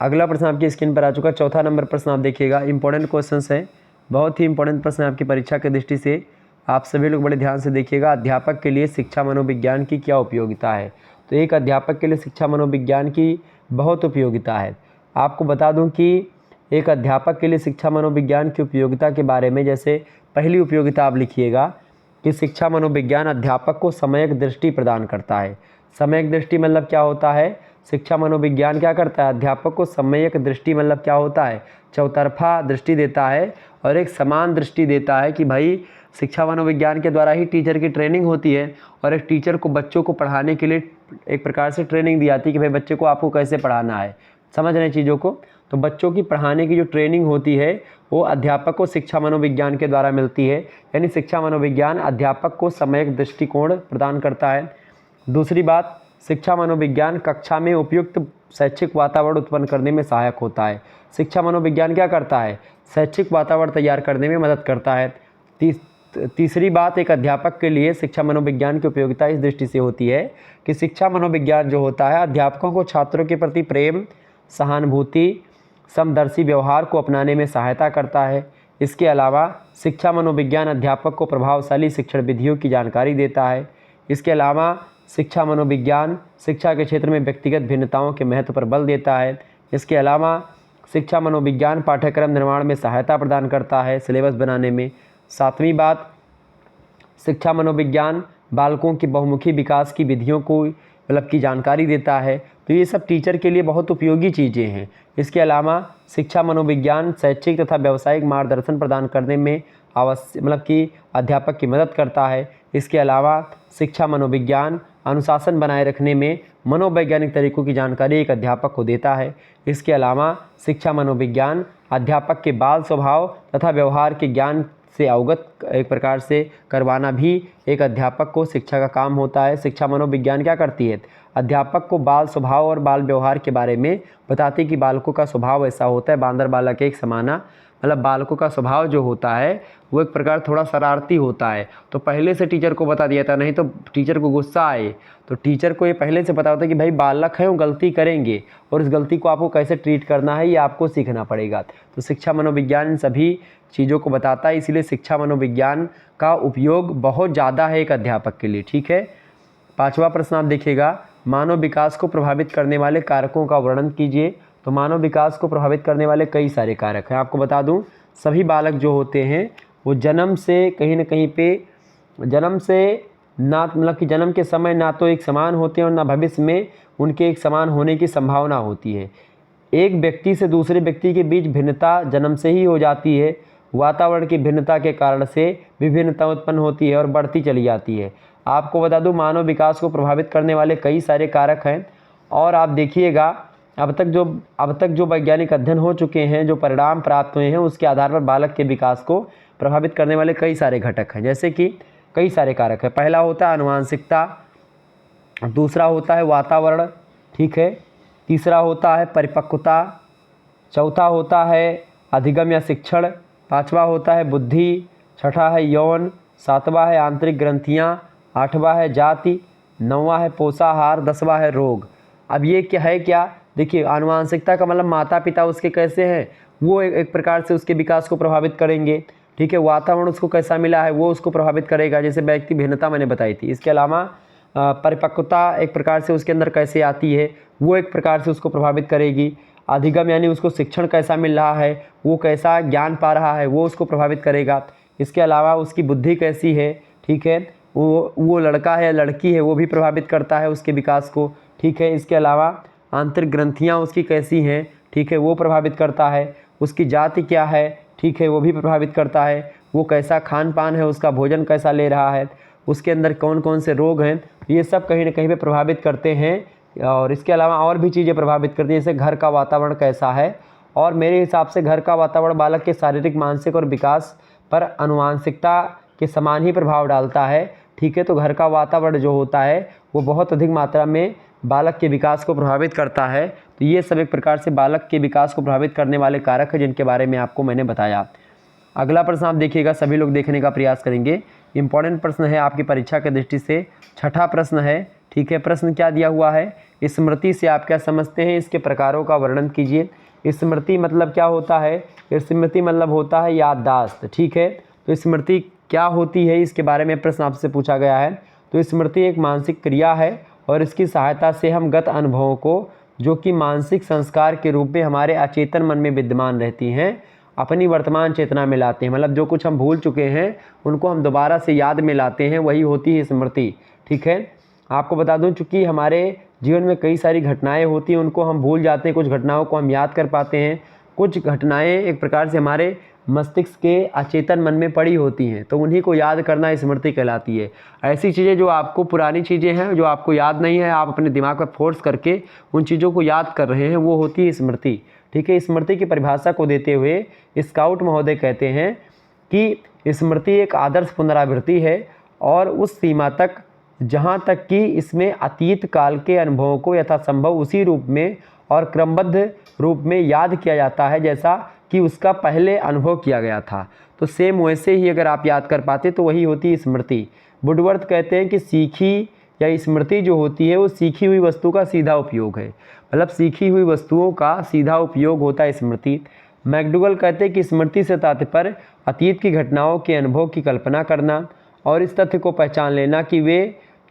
अगला प्रश्न आपकी स्क्रीन पर आ चुका, चौथा नंबर प्रश्न आप देखिएगा। इंपॉर्टेंट क्वेश्चन है, बहुत ही इंपॉर्टेंट प्रश्न है आपकी परीक्षा की दृष्टि से, आप सभी लोग बड़े ध्यान से देखिएगा। अध्यापक के लिए शिक्षा मनोविज्ञान की क्या उपयोगिता है? तो एक अध्यापक के लिए शिक्षा मनोविज्ञान की बहुत उपयोगिता है। आपको बता दूं कि एक अध्यापक के लिए शिक्षा मनोविज्ञान की उपयोगिता के बारे में, जैसे पहली उपयोगिता आप लिखिएगा कि शिक्षा मनोविज्ञान अध्यापक को सम्यक दृष्टि प्रदान करता है। सम्यक दृष्टि मतलब क्या होता है? शिक्षा मनोविज्ञान क्या करता है? अध्यापक को सम्यक दृष्टि मतलब क्या होता है? चौतरफा दृष्टि देता है और एक समान दृष्टि देता है कि भाई शिक्षा मनोविज्ञान के द्वारा ही टीचर की ट्रेनिंग होती है और एक टीचर को बच्चों को पढ़ाने के लिए एक प्रकार से ट्रेनिंग दी जाती है कि भाई बच्चे को आपको कैसे पढ़ाना है। समझ रहे हैं चीज़ों को। तो बच्चों की पढ़ाने की जो ट्रेनिंग होती है वो अध्यापक को शिक्षा मनोविज्ञान के द्वारा मिलती है, यानी शिक्षा मनोविज्ञान अध्यापक को सम्यक दृष्टिकोण प्रदान करता है। दूसरी बात, शिक्षा मनोविज्ञान कक्षा में उपयुक्त शैक्षिक वातावरण उत्पन्न करने में सहायक होता है। शिक्षा मनोविज्ञान क्या करता है? शैक्षिक वातावरण तैयार करने में मदद करता है। तीसरी बात, एक अध्यापक के लिए शिक्षा मनोविज्ञान की उपयोगिता इस दृष्टि से होती है कि शिक्षा मनोविज्ञान जो होता है अध्यापकों को छात्रों के प्रति प्रेम, सहानुभूति, समदर्शी व्यवहार को अपनाने में सहायता करता है। इसके अलावा शिक्षा मनोविज्ञान अध्यापक को प्रभावशाली शिक्षण विधियों की जानकारी देता है। इसके अलावा शिक्षा मनोविज्ञान शिक्षा के क्षेत्र में व्यक्तिगत भिन्नताओं के महत्व पर बल देता है। इसके अलावा शिक्षा मनोविज्ञान पाठ्यक्रम निर्माण में सहायता प्रदान करता है, सिलेबस बनाने में। सातवीं बात, शिक्षा मनोविज्ञान बालकों की बहुमुखी विकास की विधियों को की जानकारी देता है। तो ये सब टीचर के लिए बहुत उपयोगी चीज़ें हैं। इसके अलावा शिक्षा मनोविज्ञान शैक्षिक तथा व्यावसायिक मार्गदर्शन प्रदान करने में कि अध्यापक की मदद करता है। इसके अलावा शिक्षा मनोविज्ञान अनुशासन बनाए रखने में मनोवैज्ञानिक तरीकों की जानकारी एक अध्यापक को देता है। इसके अलावा शिक्षा मनोविज्ञान अध्यापक के बाल स्वभाव तथा व्यवहार के ज्ञान से अवगत एक प्रकार से करवाना भी एक अध्यापक को शिक्षा का काम होता है। शिक्षा मनोविज्ञान क्या करती है? अध्यापक को बाल स्वभाव और बाल व्यवहार के बारे में बताती है कि बालकों का स्वभाव ऐसा होता है, बांदर बालक एक समाना, बालकों का स्वभाव जो होता है वो एक प्रकार थोड़ा शरारती होता है। तो पहले से टीचर को बता दिया था, नहीं तो टीचर को गुस्सा आए तो टीचर को ये पहले से पता होता है कि भाई बालक है वो गलती करेंगे और इस गलती को आपको कैसे ट्रीट करना है ये आपको सीखना पड़ेगा। तो शिक्षा मनोविज्ञान इन सभी चीज़ों को बताता है, इसीलिए शिक्षा मनोविज्ञान का उपयोग बहुत ज़्यादा है एक अध्यापक के लिए। ठीक है, पांचवा प्रश्न आप देखिएगा, मानव विकास को प्रभावित करने वाले कारकों का वर्णन कीजिए। तो मानव विकास को प्रभावित करने वाले कई सारे कारक हैं। आपको बता दूं, सभी बालक जो होते हैं वो जन्म से कहीं न कहीं पे जन्म से ना कि जन्म के समय ना तो एक समान होते हैं और ना भविष्य में उनके एक समान होने की संभावना होती है। एक व्यक्ति से दूसरे व्यक्ति के बीच भिन्नता जन्म से ही हो जाती है। वातावरण की भिन्नता के कारण से विभिन्नता उत्पन्न होती है और बढ़ती चली जाती है। आपको बता दूं, मानव विकास को प्रभावित करने वाले कई सारे कारक हैं और आप देखिएगा अब तक जो वैज्ञानिक अध्ययन हो चुके हैं, जो परिणाम प्राप्त हुए हैं, उसके आधार पर बालक के विकास को प्रभावित करने वाले कई सारे घटक हैं, जैसे कि कई सारे कारक हैं। पहला होता है अनुवांशिकता, दूसरा होता है वातावरण, ठीक है, तीसरा होता है परिपक्वता, चौथा होता है अधिगम या शिक्षण, पांचवा होता है बुद्धि, छठा है यौन, सातवां है आंतरिक ग्रंथियाँ, आठवां है जाति, नौवां है पोषाहार, दसवां है रोग। अब ये क्या है? क्या देखिए, आनुवांशिकता का मतलब माता पिता उसके कैसे हैं वो एक प्रकार से उसके विकास को प्रभावित करेंगे। ठीक है, वातावरण उसको कैसा मिला है वो उसको प्रभावित करेगा, जैसे व्यक्ति भिन्नता मैंने बताई थी। इसके अलावा परिपक्वता एक प्रकार से उसके अंदर कैसे आती है वो एक प्रकार से उसको प्रभावित करेगी। अधिगम यानी उसको शिक्षण कैसा मिल रहा है, वो कैसा ज्ञान पा रहा है, वो उसको प्रभावित करेगा। इसके अलावा उसकी बुद्धि कैसी है, ठीक है, वो लड़का है या लड़की है, वो भी प्रभावित करता है उसके विकास को। ठीक है, इसके अलावा आंतरिक ग्रंथियाँ उसकी कैसी हैं, ठीक है, वो प्रभावित करता है। उसकी जाति क्या है, ठीक है, वो भी प्रभावित करता है। वो कैसा खान पान है, उसका भोजन कैसा ले रहा है, उसके अंदर कौन कौन से रोग हैं, ये सब कहीं ना कहीं पे प्रभावित करते हैं। और इसके अलावा और भी चीज़ें प्रभावित करती हैं, जैसे घर का वातावरण कैसा है। और मेरे हिसाब से घर का वातावरण बालक के शारीरिक, मानसिक और विकास पर आनुवांशिकता के समान ही प्रभाव डालता है। ठीक है, तो घर का वातावरण जो होता है वो बहुत अधिक मात्रा में बालक के विकास को प्रभावित करता है। तो ये सब एक प्रकार से बालक के विकास को प्रभावित करने वाले कारक हैं जिनके बारे में आपको मैंने बताया। अगला प्रश्न आप देखिएगा, सभी लोग देखने का प्रयास करेंगे, इंपॉर्टेंट प्रश्न है आपकी परीक्षा की दृष्टि से। छठा प्रश्न है, ठीक है, प्रश्न क्या दिया हुआ है, स्मृति से आप क्या समझते हैं, इसके प्रकारों का वर्णन कीजिए। स्मृति मतलब क्या होता है? स्मृति मतलब होता है याददाश्त। ठीक है, तो स्मृति क्या होती है इसके बारे में प्रश्न आपसे पूछा गया है। तो स्मृति एक मानसिक क्रिया है और इसकी सहायता से हम गत अनुभवों को, जो कि मानसिक संस्कार के रूप में हमारे अचेतन मन में विद्यमान रहती हैं, अपनी वर्तमान चेतना में लाते हैं। मतलब जो कुछ हम भूल चुके हैं उनको हम दोबारा से याद में लाते हैं, वही होती है स्मृति। ठीक है, आपको बता दूं, चूँकि हमारे जीवन में कई सारी घटनाएं होती हैं, उनको हम भूल जाते हैं, कुछ घटनाओं को हम याद कर पाते हैं। कुछ घटनाएं एक प्रकार से हमारे मस्तिष्क के अचेतन मन में पड़ी होती हैं, तो उन्हीं को याद करना स्मृति कहलाती है। ऐसी चीज़ें जो आपको पुरानी चीज़ें हैं जो आपको याद नहीं है, आप अपने दिमाग पर फोर्स करके उन चीज़ों को याद कर रहे हैं, वो होती है स्मृति। ठीक है, स्मृति की परिभाषा को देते हुए स्काउट महोदय कहते हैं कि स्मृति एक आदर्श पुनरावृत्ति है और उस सीमा तक जहाँ तक कि इसमें अतीत काल के अनुभवों को यथासंभव उसी रूप में और क्रमबद्ध रूप में याद किया जाता है जैसा कि उसका पहले अनुभव किया गया था। तो सेम वैसे ही अगर आप याद कर पाते तो वही होती है स्मृति। वुडवर्थ कहते हैं कि सीखी या स्मृति जो होती है वो सीखी हुई वस्तु का सीधा उपयोग है, मतलब सीखी हुई वस्तुओं का सीधा उपयोग होता है स्मृति। मैकडूगल कहते हैं कि स्मृति से तात्पर्य अतीत की घटनाओं के अनुभव की कल्पना करना और इस तथ्य को पहचान लेना कि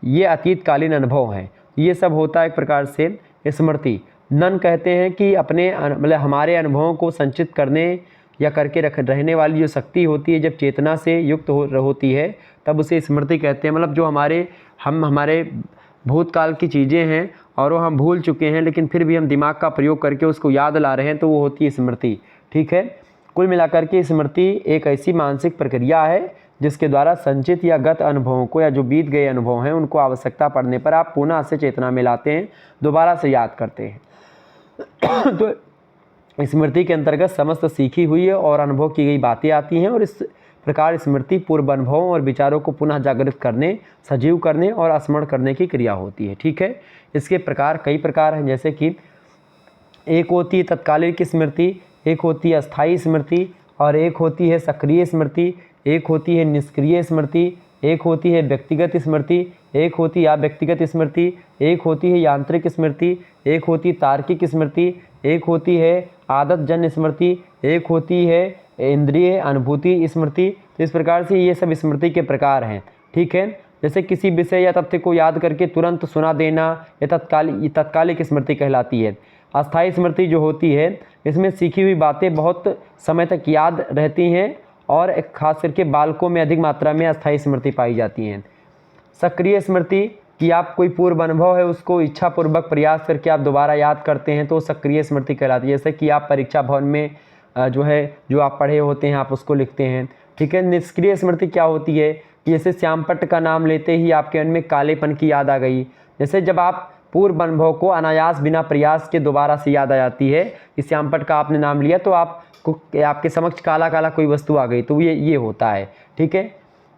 ये अतीतकालीन अनुभव हैं, ये सब होता है एक प्रकार से स्मृति। नन कहते हैं कि अपने मतलब हमारे अनुभवों को संचित करने या करके रहने वाली जो शक्ति होती है जब चेतना से युक्त होती है तब उसे स्मृति कहते हैं। मतलब जो हमारे भूतकाल की चीज़ें हैं और वो हम भूल चुके हैं लेकिन फिर भी हम दिमाग का प्रयोग करके उसको याद ला रहे हैं, तो वो होती है स्मृति। ठीक है, कुल मिलाकर के स्मृति एक ऐसी मानसिक प्रक्रिया है जिसके द्वारा संचित या गत अनुभवों को या जो बीत गए अनुभव हैं उनको आवश्यकता पड़ने पर आप पुनः से चेतना में लाते हैं, दोबारा से याद करते हैं। तो स्मृति के अंतर्गत समस्त सीखी हुई और अनुभव की गई बातें आती हैं और इस प्रकार स्मृति पूर्व अनुभवों और विचारों को पुनः जागृत करने, सजीव करने और स्मरण करने की क्रिया होती है। ठीक है, इसके प्रकार कई प्रकार हैं, जैसे कि एक होती है तत्कालिक स्मृति, एक होती है अस्थायी स्मृति और एक होती है सक्रिय स्मृति, एक होती है निष्क्रिय स्मृति, एक होती है व्यक्तिगत स्मृति, एक होती है अव्यक्तिगत स्मृति, एक होती है यांत्रिक स्मृति, एक होती है तार्किक स्मृति, एक होती है आदतजन्य स्मृति, एक होती है इंद्रिय अनुभूति स्मृति। तो इस प्रकार से ये सब स्मृति के प्रकार हैं। ठीक है, जैसे किसी विषय या तथ्य को याद करके तुरंत सुना देना ये तत्कालिक स्मृति कहलाती है। अस्थायी स्मृति जो होती है इसमें सीखी हुई बातें बहुत समय तक याद रहती हैं और खास करके बालकों में अधिक मात्रा में अस्थायी स्मृति पाई जाती हैं। सक्रिय स्मृति कि आप कोई पूर्व अनुभव है उसको इच्छापूर्वक प्रयास करके आप दोबारा याद करते हैं तो सक्रिय स्मृति कहलाती है। जैसे कि आप परीक्षा भवन में जो आप पढ़े होते हैं आप उसको लिखते हैं। ठीक है, निष्क्रिय स्मृति क्या होती है कि जैसे श्यामपट्ट का नाम लेते ही आपके मन में कालेपन की याद आ गई। जैसे जब आप पूर्व अनुभव को अनायास बिना प्रयास के दोबारा से याद आ जाती है कि श्यामपट्ट का आपने नाम लिया तो आपके समक्ष काला काला कोई वस्तु आ गई, तो ये होता है। ठीक है,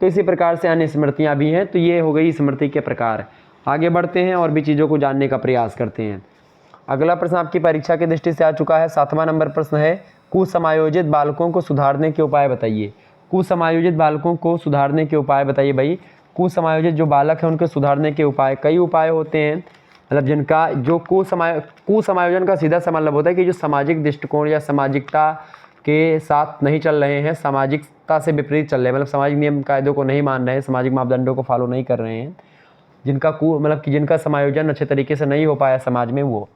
तो इसी प्रकार से अन्य स्मृतियाँ भी हैं। तो ये हो गई स्मृति के प्रकार। आगे बढ़ते हैं और भी चीज़ों को जानने का प्रयास करते हैं। अगला प्रश्न आपकी परीक्षा की दृष्टि से आ चुका है। 7वां नंबर प्रश्न है, कुसमायोजित बालकों को सुधारने के उपाय बताइए। कुसमायोजित बालकों को सुधारने के उपाय बताइए। भाई कुसमायोजित जो बालक हैं उनके सुधारने के उपाय, कई उपाय होते हैं, मतलब जिनका जो कुसमायोजन का सीधा सा मतलब होता है कि जो सामाजिक दृष्टिकोण या सामाजिकता के साथ नहीं चल रहे हैं, सामाजिकता से विपरीत चल रहे हैं, मतलब सामाजिक नियम कायदों को नहीं मान रहे हैं, सामाजिक मापदंडों को फॉलो नहीं कर रहे हैं, जिनका समायोजन अच्छे तरीके से नहीं हो पाया समाज में, वो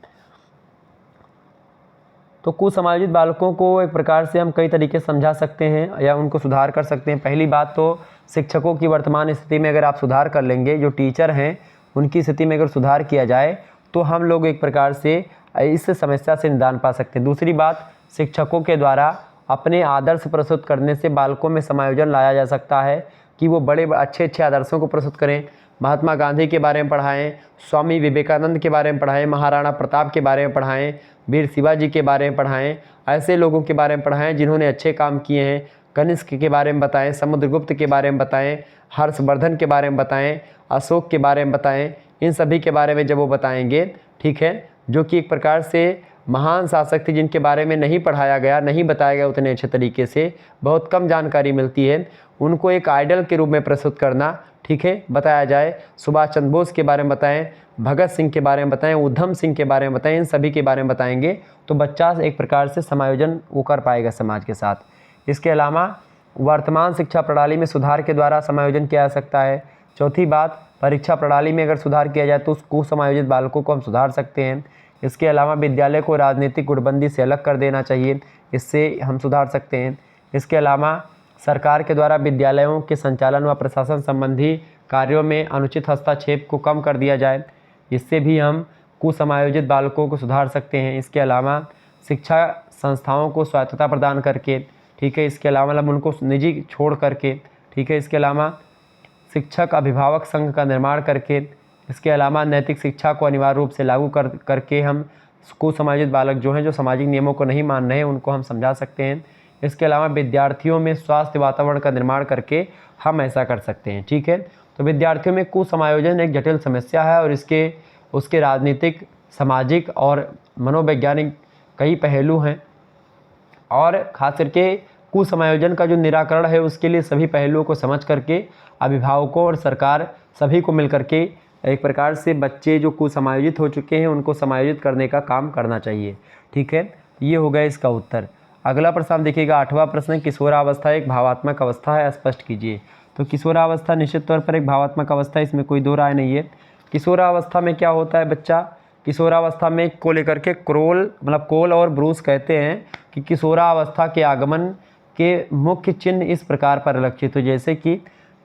तो कुसमायोजित बालकों को एक प्रकार से हम कई तरीके से समझा सकते हैं या उनको सुधार कर सकते हैं। पहली बात तो शिक्षकों की वर्तमान स्थिति में अगर आप सुधार कर लेंगे, जो टीचर हैं उनकी स्थिति में अगर सुधार किया जाए तो हम लोग एक प्रकार से इस समस्या से निदान पा सकते हैं। दूसरी बात, शिक्षकों के द्वारा अपने आदर्श प्रस्तुत करने से बालकों में समायोजन लाया जा सकता है कि वो बड़े अच्छे आदर्शों को प्रस्तुत करें। महात्मा गांधी के बारे में पढ़ाएं, स्वामी विवेकानंद के बारे में पढ़ाएं, महाराणा प्रताप के बारे में पढ़ाएं, वीर शिवाजी के बारे में पढ़ाएं, ऐसे लोगों के बारे में पढ़ाएं जिन्होंने अच्छे काम किए हैं। कनिष्क के बारे में बताएं, समुद्रगुप्त के बारे में बताएं, हर्षवर्धन के बारे में बताएं, अशोक के बारे में बताएं। इन सभी के बारे में जब वो बताएंगे, ठीक है, जो कि एक प्रकार से महान शासक थे जिनके बारे में नहीं पढ़ाया गया, नहीं बताया गया उतने अच्छे तरीके से, बहुत कम जानकारी मिलती है, उनको एक आइडल के रूप में प्रस्तुत करना, ठीक है, बताया जाए। सुभाष चंद्र बोस के बारे में बताएं, भगत सिंह के बारे में बताएं, उधम सिंह के बारे में बताएं, इन सभी के बारे में बताएंगे तो बच्चा एक प्रकार से समायोजन वो कर पाएगा समाज के साथ। इसके अलावा वर्तमान शिक्षा प्रणाली में सुधार के द्वारा समायोजन किया जा सकता है। चौथी बात, परीक्षा प्रणाली में अगर सुधार किया जाए तो उस कुसमायोजित बालकों को हम सुधार सकते हैं। इसके अलावा विद्यालय को राजनीतिक गुटबंदी से अलग कर देना चाहिए, इससे हम सुधार सकते हैं। इसके अलावा सरकार के द्वारा विद्यालयों के संचालन व प्रशासन संबंधी कार्यों में अनुचित हस्तक्षेप को कम कर दिया जाए, इससे भी हम कुसमायोजित बालकों को सुधार सकते हैं। इसके अलावा शिक्षा संस्थाओं को स्वायत्तता प्रदान करके, ठीक है, इसके अलावा मतलब उनको निजी छोड़ करके, ठीक है, इसके अलावा शिक्षक अभिभावक संघ का निर्माण करके, इसके अलावा नैतिक शिक्षा को अनिवार्य रूप से लागू करके हम कुसमायोजित बालक जो हैं, जो सामाजिक नियमों को नहीं मान रहे हैं, उनको हम समझा सकते हैं। इसके अलावा विद्यार्थियों में स्वास्थ्य वातावरण का निर्माण करके हम ऐसा कर सकते हैं, ठीक है। तो विद्यार्थियों में कुसमायोजन एक जटिल समस्या है और उसके राजनीतिक, सामाजिक और मनोवैज्ञानिक कई पहलू हैं, और ख़ास करके कुसमायोजन का जो निराकरण है उसके लिए सभी पहलुओं को समझ करके अभिभावकों और सरकार सभी को मिलकर के एक प्रकार से बच्चे जो कुसमायोजित हो चुके हैं उनको समायोजित करने का काम करना चाहिए, ठीक है। ये हो गया इसका उत्तर। अगला प्रश्न आप देखिएगा, 8वां प्रश्न, किशोरावस्था एक भावात्मक अवस्था है, स्पष्ट कीजिए। तो किशोरावस्था निश्चित तौर पर एक भावात्मक अवस्था है, इसमें कोई दो राय नहीं है। किशोरावस्था में क्या होता है बच्चा, किशोरावस्था में को लेकर के कोल और ब्रूस कहते हैं कि किशोरावस्था के आगमन के मुख्य चिन्ह इस प्रकार परिलक्षित हो, जैसे कि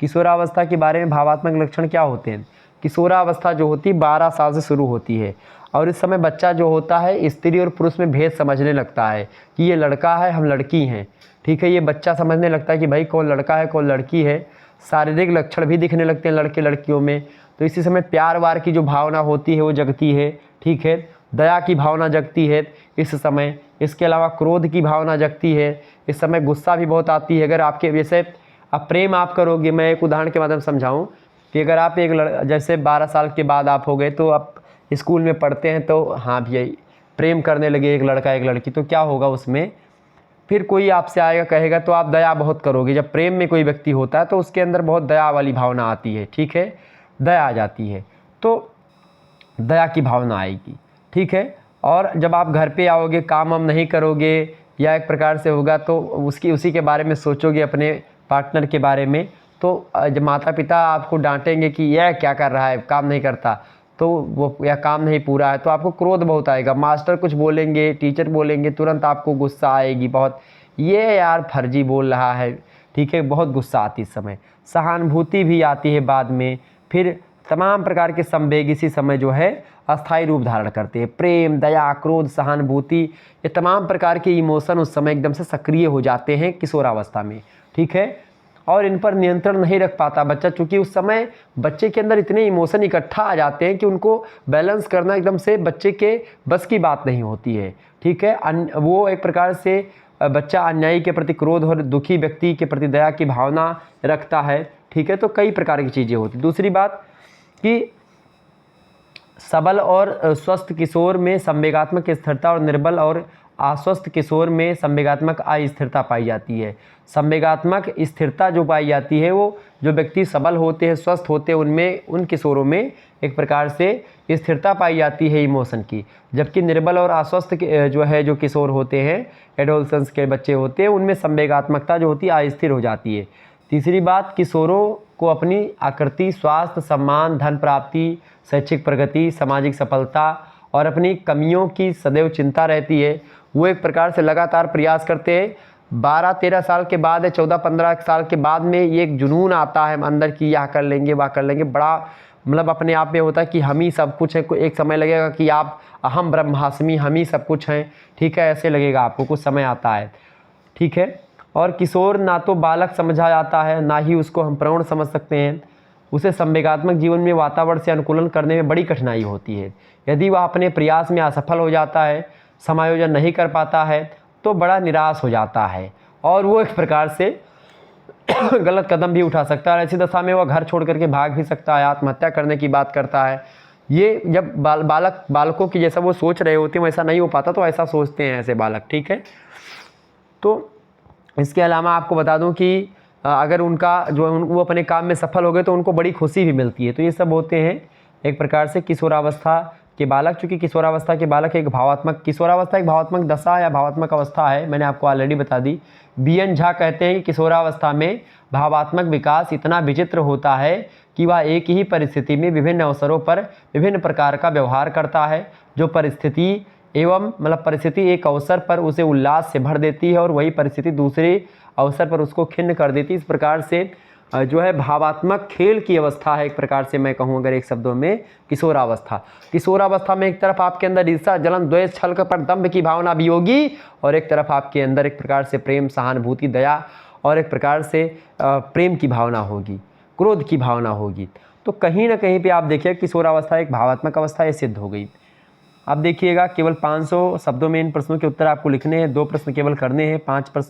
किशोरावस्था के बारे में भावात्मक लक्षण क्या होते हैं। किशोरावस्था जो होती है 12 साल से शुरू होती है, और इस समय बच्चा जो होता है स्त्री और पुरुष में भेद समझने लगता है कि ये लड़का है, हम लड़की हैं, ठीक है। ये बच्चा समझने लगता है कि भाई कौन लड़का है कौन लड़की है। शारीरिक लक्षण भी दिखने लगते हैं लड़के लड़कियों में। तो इसी समय प्यार वार की जो भावना होती है वो जगती है, ठीक है। दया की भावना जगती है इस समय। इसके अलावा क्रोध की भावना जगती है इस समय। गुस्सा भी बहुत आती है। अगर आपके जैसे अब प्रेम आप करोगे, मैं एक उदाहरण के माध्यम से समझाऊं कि अगर आप जैसे 12 साल के बाद आप हो गए, तो आप स्कूल में पढ़ते हैं, तो हाँ भैया प्रेम करने लगे एक लड़का एक लड़की, तो क्या होगा उसमें, फिर कोई आपसे आएगा कहेगा तो आप दया बहुत करोगे। जब प्रेम में कोई व्यक्ति होता है तो उसके अंदर बहुत दया वाली भावना आती है, ठीक है, दया आ जाती है, तो दया की भावना आएगी, ठीक है। और जब आप घर पे आओगे, काम वाम नहीं करोगे या एक प्रकार से होगा, तो उसी के बारे में सोचोगे, अपने पार्टनर के बारे में, तो जब माता पिता आपको डांटेंगे कि यह क्या कर रहा है, काम नहीं करता, तो वो या काम नहीं पूरा है, तो आपको क्रोध बहुत आएगा। मास्टर कुछ बोलेंगे, टीचर बोलेंगे, तुरंत आपको गुस्सा आएगी बहुत, ये यार फर्जी बोल रहा है, ठीक है, बहुत गुस्सा आती है इस समय। सहानुभूति भी आती है बाद में। फिर तमाम प्रकार के संवेग इसी समय जो है अस्थायी रूप धारण करते हैं। प्रेम, दया, क्रोध, सहानुभूति, ये तमाम प्रकार के इमोशन उस समय एकदम से सक्रिय हो जाते हैं किशोरावस्था में, ठीक है। और इन पर नियंत्रण नहीं रख पाता बच्चा, चूँकि उस समय बच्चे के अंदर इतने इमोशन इकट्ठा आ जाते हैं कि उनको बैलेंस करना एकदम से बच्चे के बस की बात नहीं होती है, ठीक है। वो एक प्रकार से बच्चा अन्यायी के प्रति क्रोध और दुखी व्यक्ति के प्रति दया की भावना रखता है, ठीक है। तो कई प्रकार की चीज़ें होती। दूसरी बात कि सबल और स्वस्थ किशोर में संवेगात्मक स्थिरता और निर्बल और आश्वस्त किशोर में संवेगात्मक अस्थिरता पाई जाती है। संवेगात्मक स्थिरता जो पाई जाती है वो जो व्यक्ति सबल होते हैं, स्वस्थ होते हैं, उनमें, उन किशोरों में एक प्रकार से स्थिरता पाई जाती है इमोशन की। जबकि निर्बल और आश्वस्त जो किशोर होते हैं, एडोलसेंस के बच्चे होते हैं, उनमें संवेगात्मकता जो होती है अस्थिर हो जाती है। तीसरी बात, किशोरों को अपनी आकृति, स्वास्थ्य, सम्मान, धन प्राप्ति, शैक्षिक प्रगति, सामाजिक सफलता और अपनी कमियों की सदैव चिंता रहती है। वो एक प्रकार से लगातार प्रयास करते हैं। 12-13 साल के बाद, 14-15 साल के बाद में ये एक जुनून आता है अंदर की, यह कर लेंगे वह कर लेंगे, बड़ा मतलब अपने आप में होता है कि हम ही सब कुछ है। एक समय लगेगा कि आप अहम ब्रह्मास्मि, हम ही सब कुछ हैं, ठीक है, ऐसे लगेगा आपको, कुछ समय आता है, ठीक है। और किशोर ना तो बालक समझा जाता है, ना ही उसको हम प्रौढ़ समझ सकते हैं। उसे संवेगात्मक जीवन में वातावरण से अनुकूलन करने में बड़ी कठिनाई होती है। यदि वह अपने प्रयास में असफल हो जाता है, समायोजन नहीं कर पाता है, तो बड़ा निराश हो जाता है और वो एक प्रकार से गलत कदम भी उठा सकता है। ऐसी दशा में वह घर छोड़ करके भाग भी सकता है, आत्महत्या करने की बात करता है। ये जब बालकों की जैसा वो सोच रहे होते हैं वैसा नहीं हो पाता, तो ऐसा सोचते हैं ऐसे बालक, ठीक है। तो इसके अलावा आपको बता दूं कि अगर उनका वो अपने काम में सफल हो गए तो उनको बड़ी खुशी भी मिलती है। तो ये सब होते हैं एक प्रकार से किशोरावस्था के बालक। चूँकि किशोरावस्था के बालक किशोरावस्था एक भावात्मक दशा या भावात्मक अवस्था है, मैंने आपको ऑलरेडी बता दी। BN झा कहते हैं कि किशोरावस्था में भावात्मक विकास इतना विचित्र होता है कि वह एक ही परिस्थिति में विभिन्न अवसरों पर विभिन्न प्रकार का व्यवहार करता है। जो परिस्थिति एक अवसर पर उसे उल्लास से भर देती है और वही परिस्थिति दूसरे अवसर पर उसको खिन्न कर देती है। इस प्रकार से जो है भावात्मक खेल की अवस्था है, एक प्रकार से मैं कहूँ अगर एक शब्दों में, किशोरावस्था। किशोरावस्था में एक तरफ आपके अंदर ईर्ष्या, जलन, द्वेष, छल, कपट, दंभ की भावना भी होगी, और एक तरफ आपके अंदर एक प्रकार से प्रेम, सहानुभूति, दया और एक प्रकार से प्रेम की भावना होगी, क्रोध की भावना होगी। तो कहीं ना कहीं पे आप देखिए किशोरावस्था एक भावात्मक अवस्था, ये सिद्ध हो गई। अब देखिएगा केवल 500 शब्दों में इन प्रश्नों के उत्तर आपको लिखने हैं, 2 प्रश्न केवल करने हैं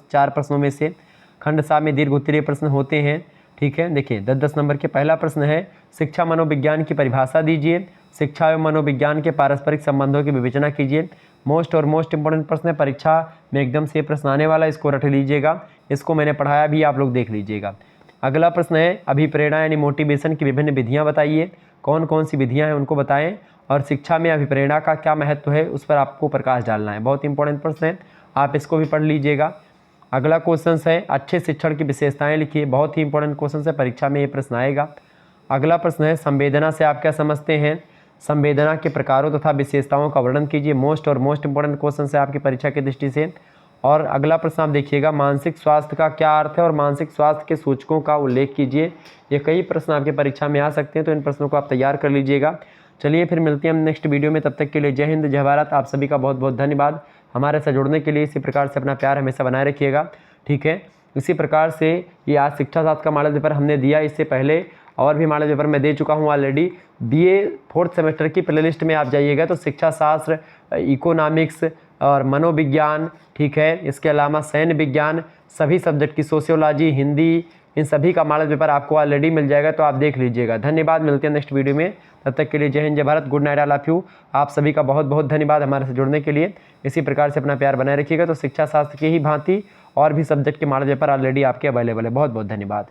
4 प्रश्नों में से। खंड 7 में दीर्घ उत्तरीय प्रश्न होते हैं, ठीक है। देखिए 10-10 नंबर के पहला प्रश्न है, शिक्षा मनोविज्ञान की परिभाषा दीजिए। शिक्षा एवं मनोविज्ञान के पारस्परिक संबंधों की विवेचना कीजिए। मोस्ट इंपॉर्टेंट प्रश्न है, परीक्षा में एकदम से प्रश्न आने वाला, इसको रट लीजिएगा, इसको मैंने पढ़ाया भी, आप लोग देख लीजिएगा। अगला प्रश्न है, अभिप्रेरणा यानी मोटिवेशन की विभिन्न विधियाँ बताइए, कौन कौन सी विधियाँ हैं उनको बताएं, और शिक्षा में अभिप्रेरणा का क्या महत्व है उस पर आपको प्रकाश डालना है। बहुत इंपॉर्टेंट प्रश्न है, आप इसको भी पढ़ लीजिएगा। अगला क्वेश्चन है, अच्छे शिक्षण की विशेषताएं लिखिए। बहुत ही इंपॉर्टेंट क्वेश्चन है, परीक्षा में ये प्रश्न आएगा। अगला प्रश्न है, संवेदना से आप क्या समझते हैं, संवेदना के प्रकारों तथा विशेषताओं का वर्णन कीजिए। मोस्ट इंपॉर्टेंट क्वेश्चन है आपकी परीक्षा की दृष्टि से। और अगला प्रश्न आप देखिएगा, मानसिक स्वास्थ्य का क्या अर्थ है और मानसिक स्वास्थ्य के सूचकों का उल्लेख कीजिए। ये कई प्रश्न आपकी परीक्षा में आ सकते हैं, तो इन प्रश्नों को आप तैयार कर लीजिएगा। चलिए फिर मिलते हैं हम नेक्स्ट वीडियो में, तब तक के लिए जय हिंद, जय भारत। आप सभी का बहुत बहुत धन्यवाद हमारे साथ जुड़ने के लिए। इसी प्रकार से अपना प्यार हमेशा बनाए रखिएगा, ठीक है। इसी प्रकार से ये आज शिक्षा शास्त्र का मॉडल पेपर हमने दिया, इससे पहले और भी मॉडल पेपर मैं दे चुका हूँ ऑलरेडी। BA 4th सेमेस्टर की प्लेलिस्ट में आप जाइएगा तो शिक्षा शास्त्र, इकोनॉमिक्स और मनोविज्ञान, ठीक है, इसके अलावा सैन्य विज्ञान, सभी सब्जेक्ट की सोशियोलॉजी, हिंदी, इन सभी का मॉडल पेपर आपको ऑलरेडी मिल जाएगा, तो आप देख लीजिएगा। धन्यवाद, मिलते हैं नेक्स्ट वीडियो में, तब तक के लिए जय हिंद, जय Bharat, good night, I love you. आप सभी का बहुत बहुत धन्यवाद हमारे से जुड़ने के लिए। इसी प्रकार से अपना प्यार बनाए रखिएगा। तो शिक्षा शास्त्र की ही भांति और भी सब्जेक्ट के मॉडल पेपर ऑलरेडी आपके अवेलेबल है। बहुत बहुत धन्यवाद।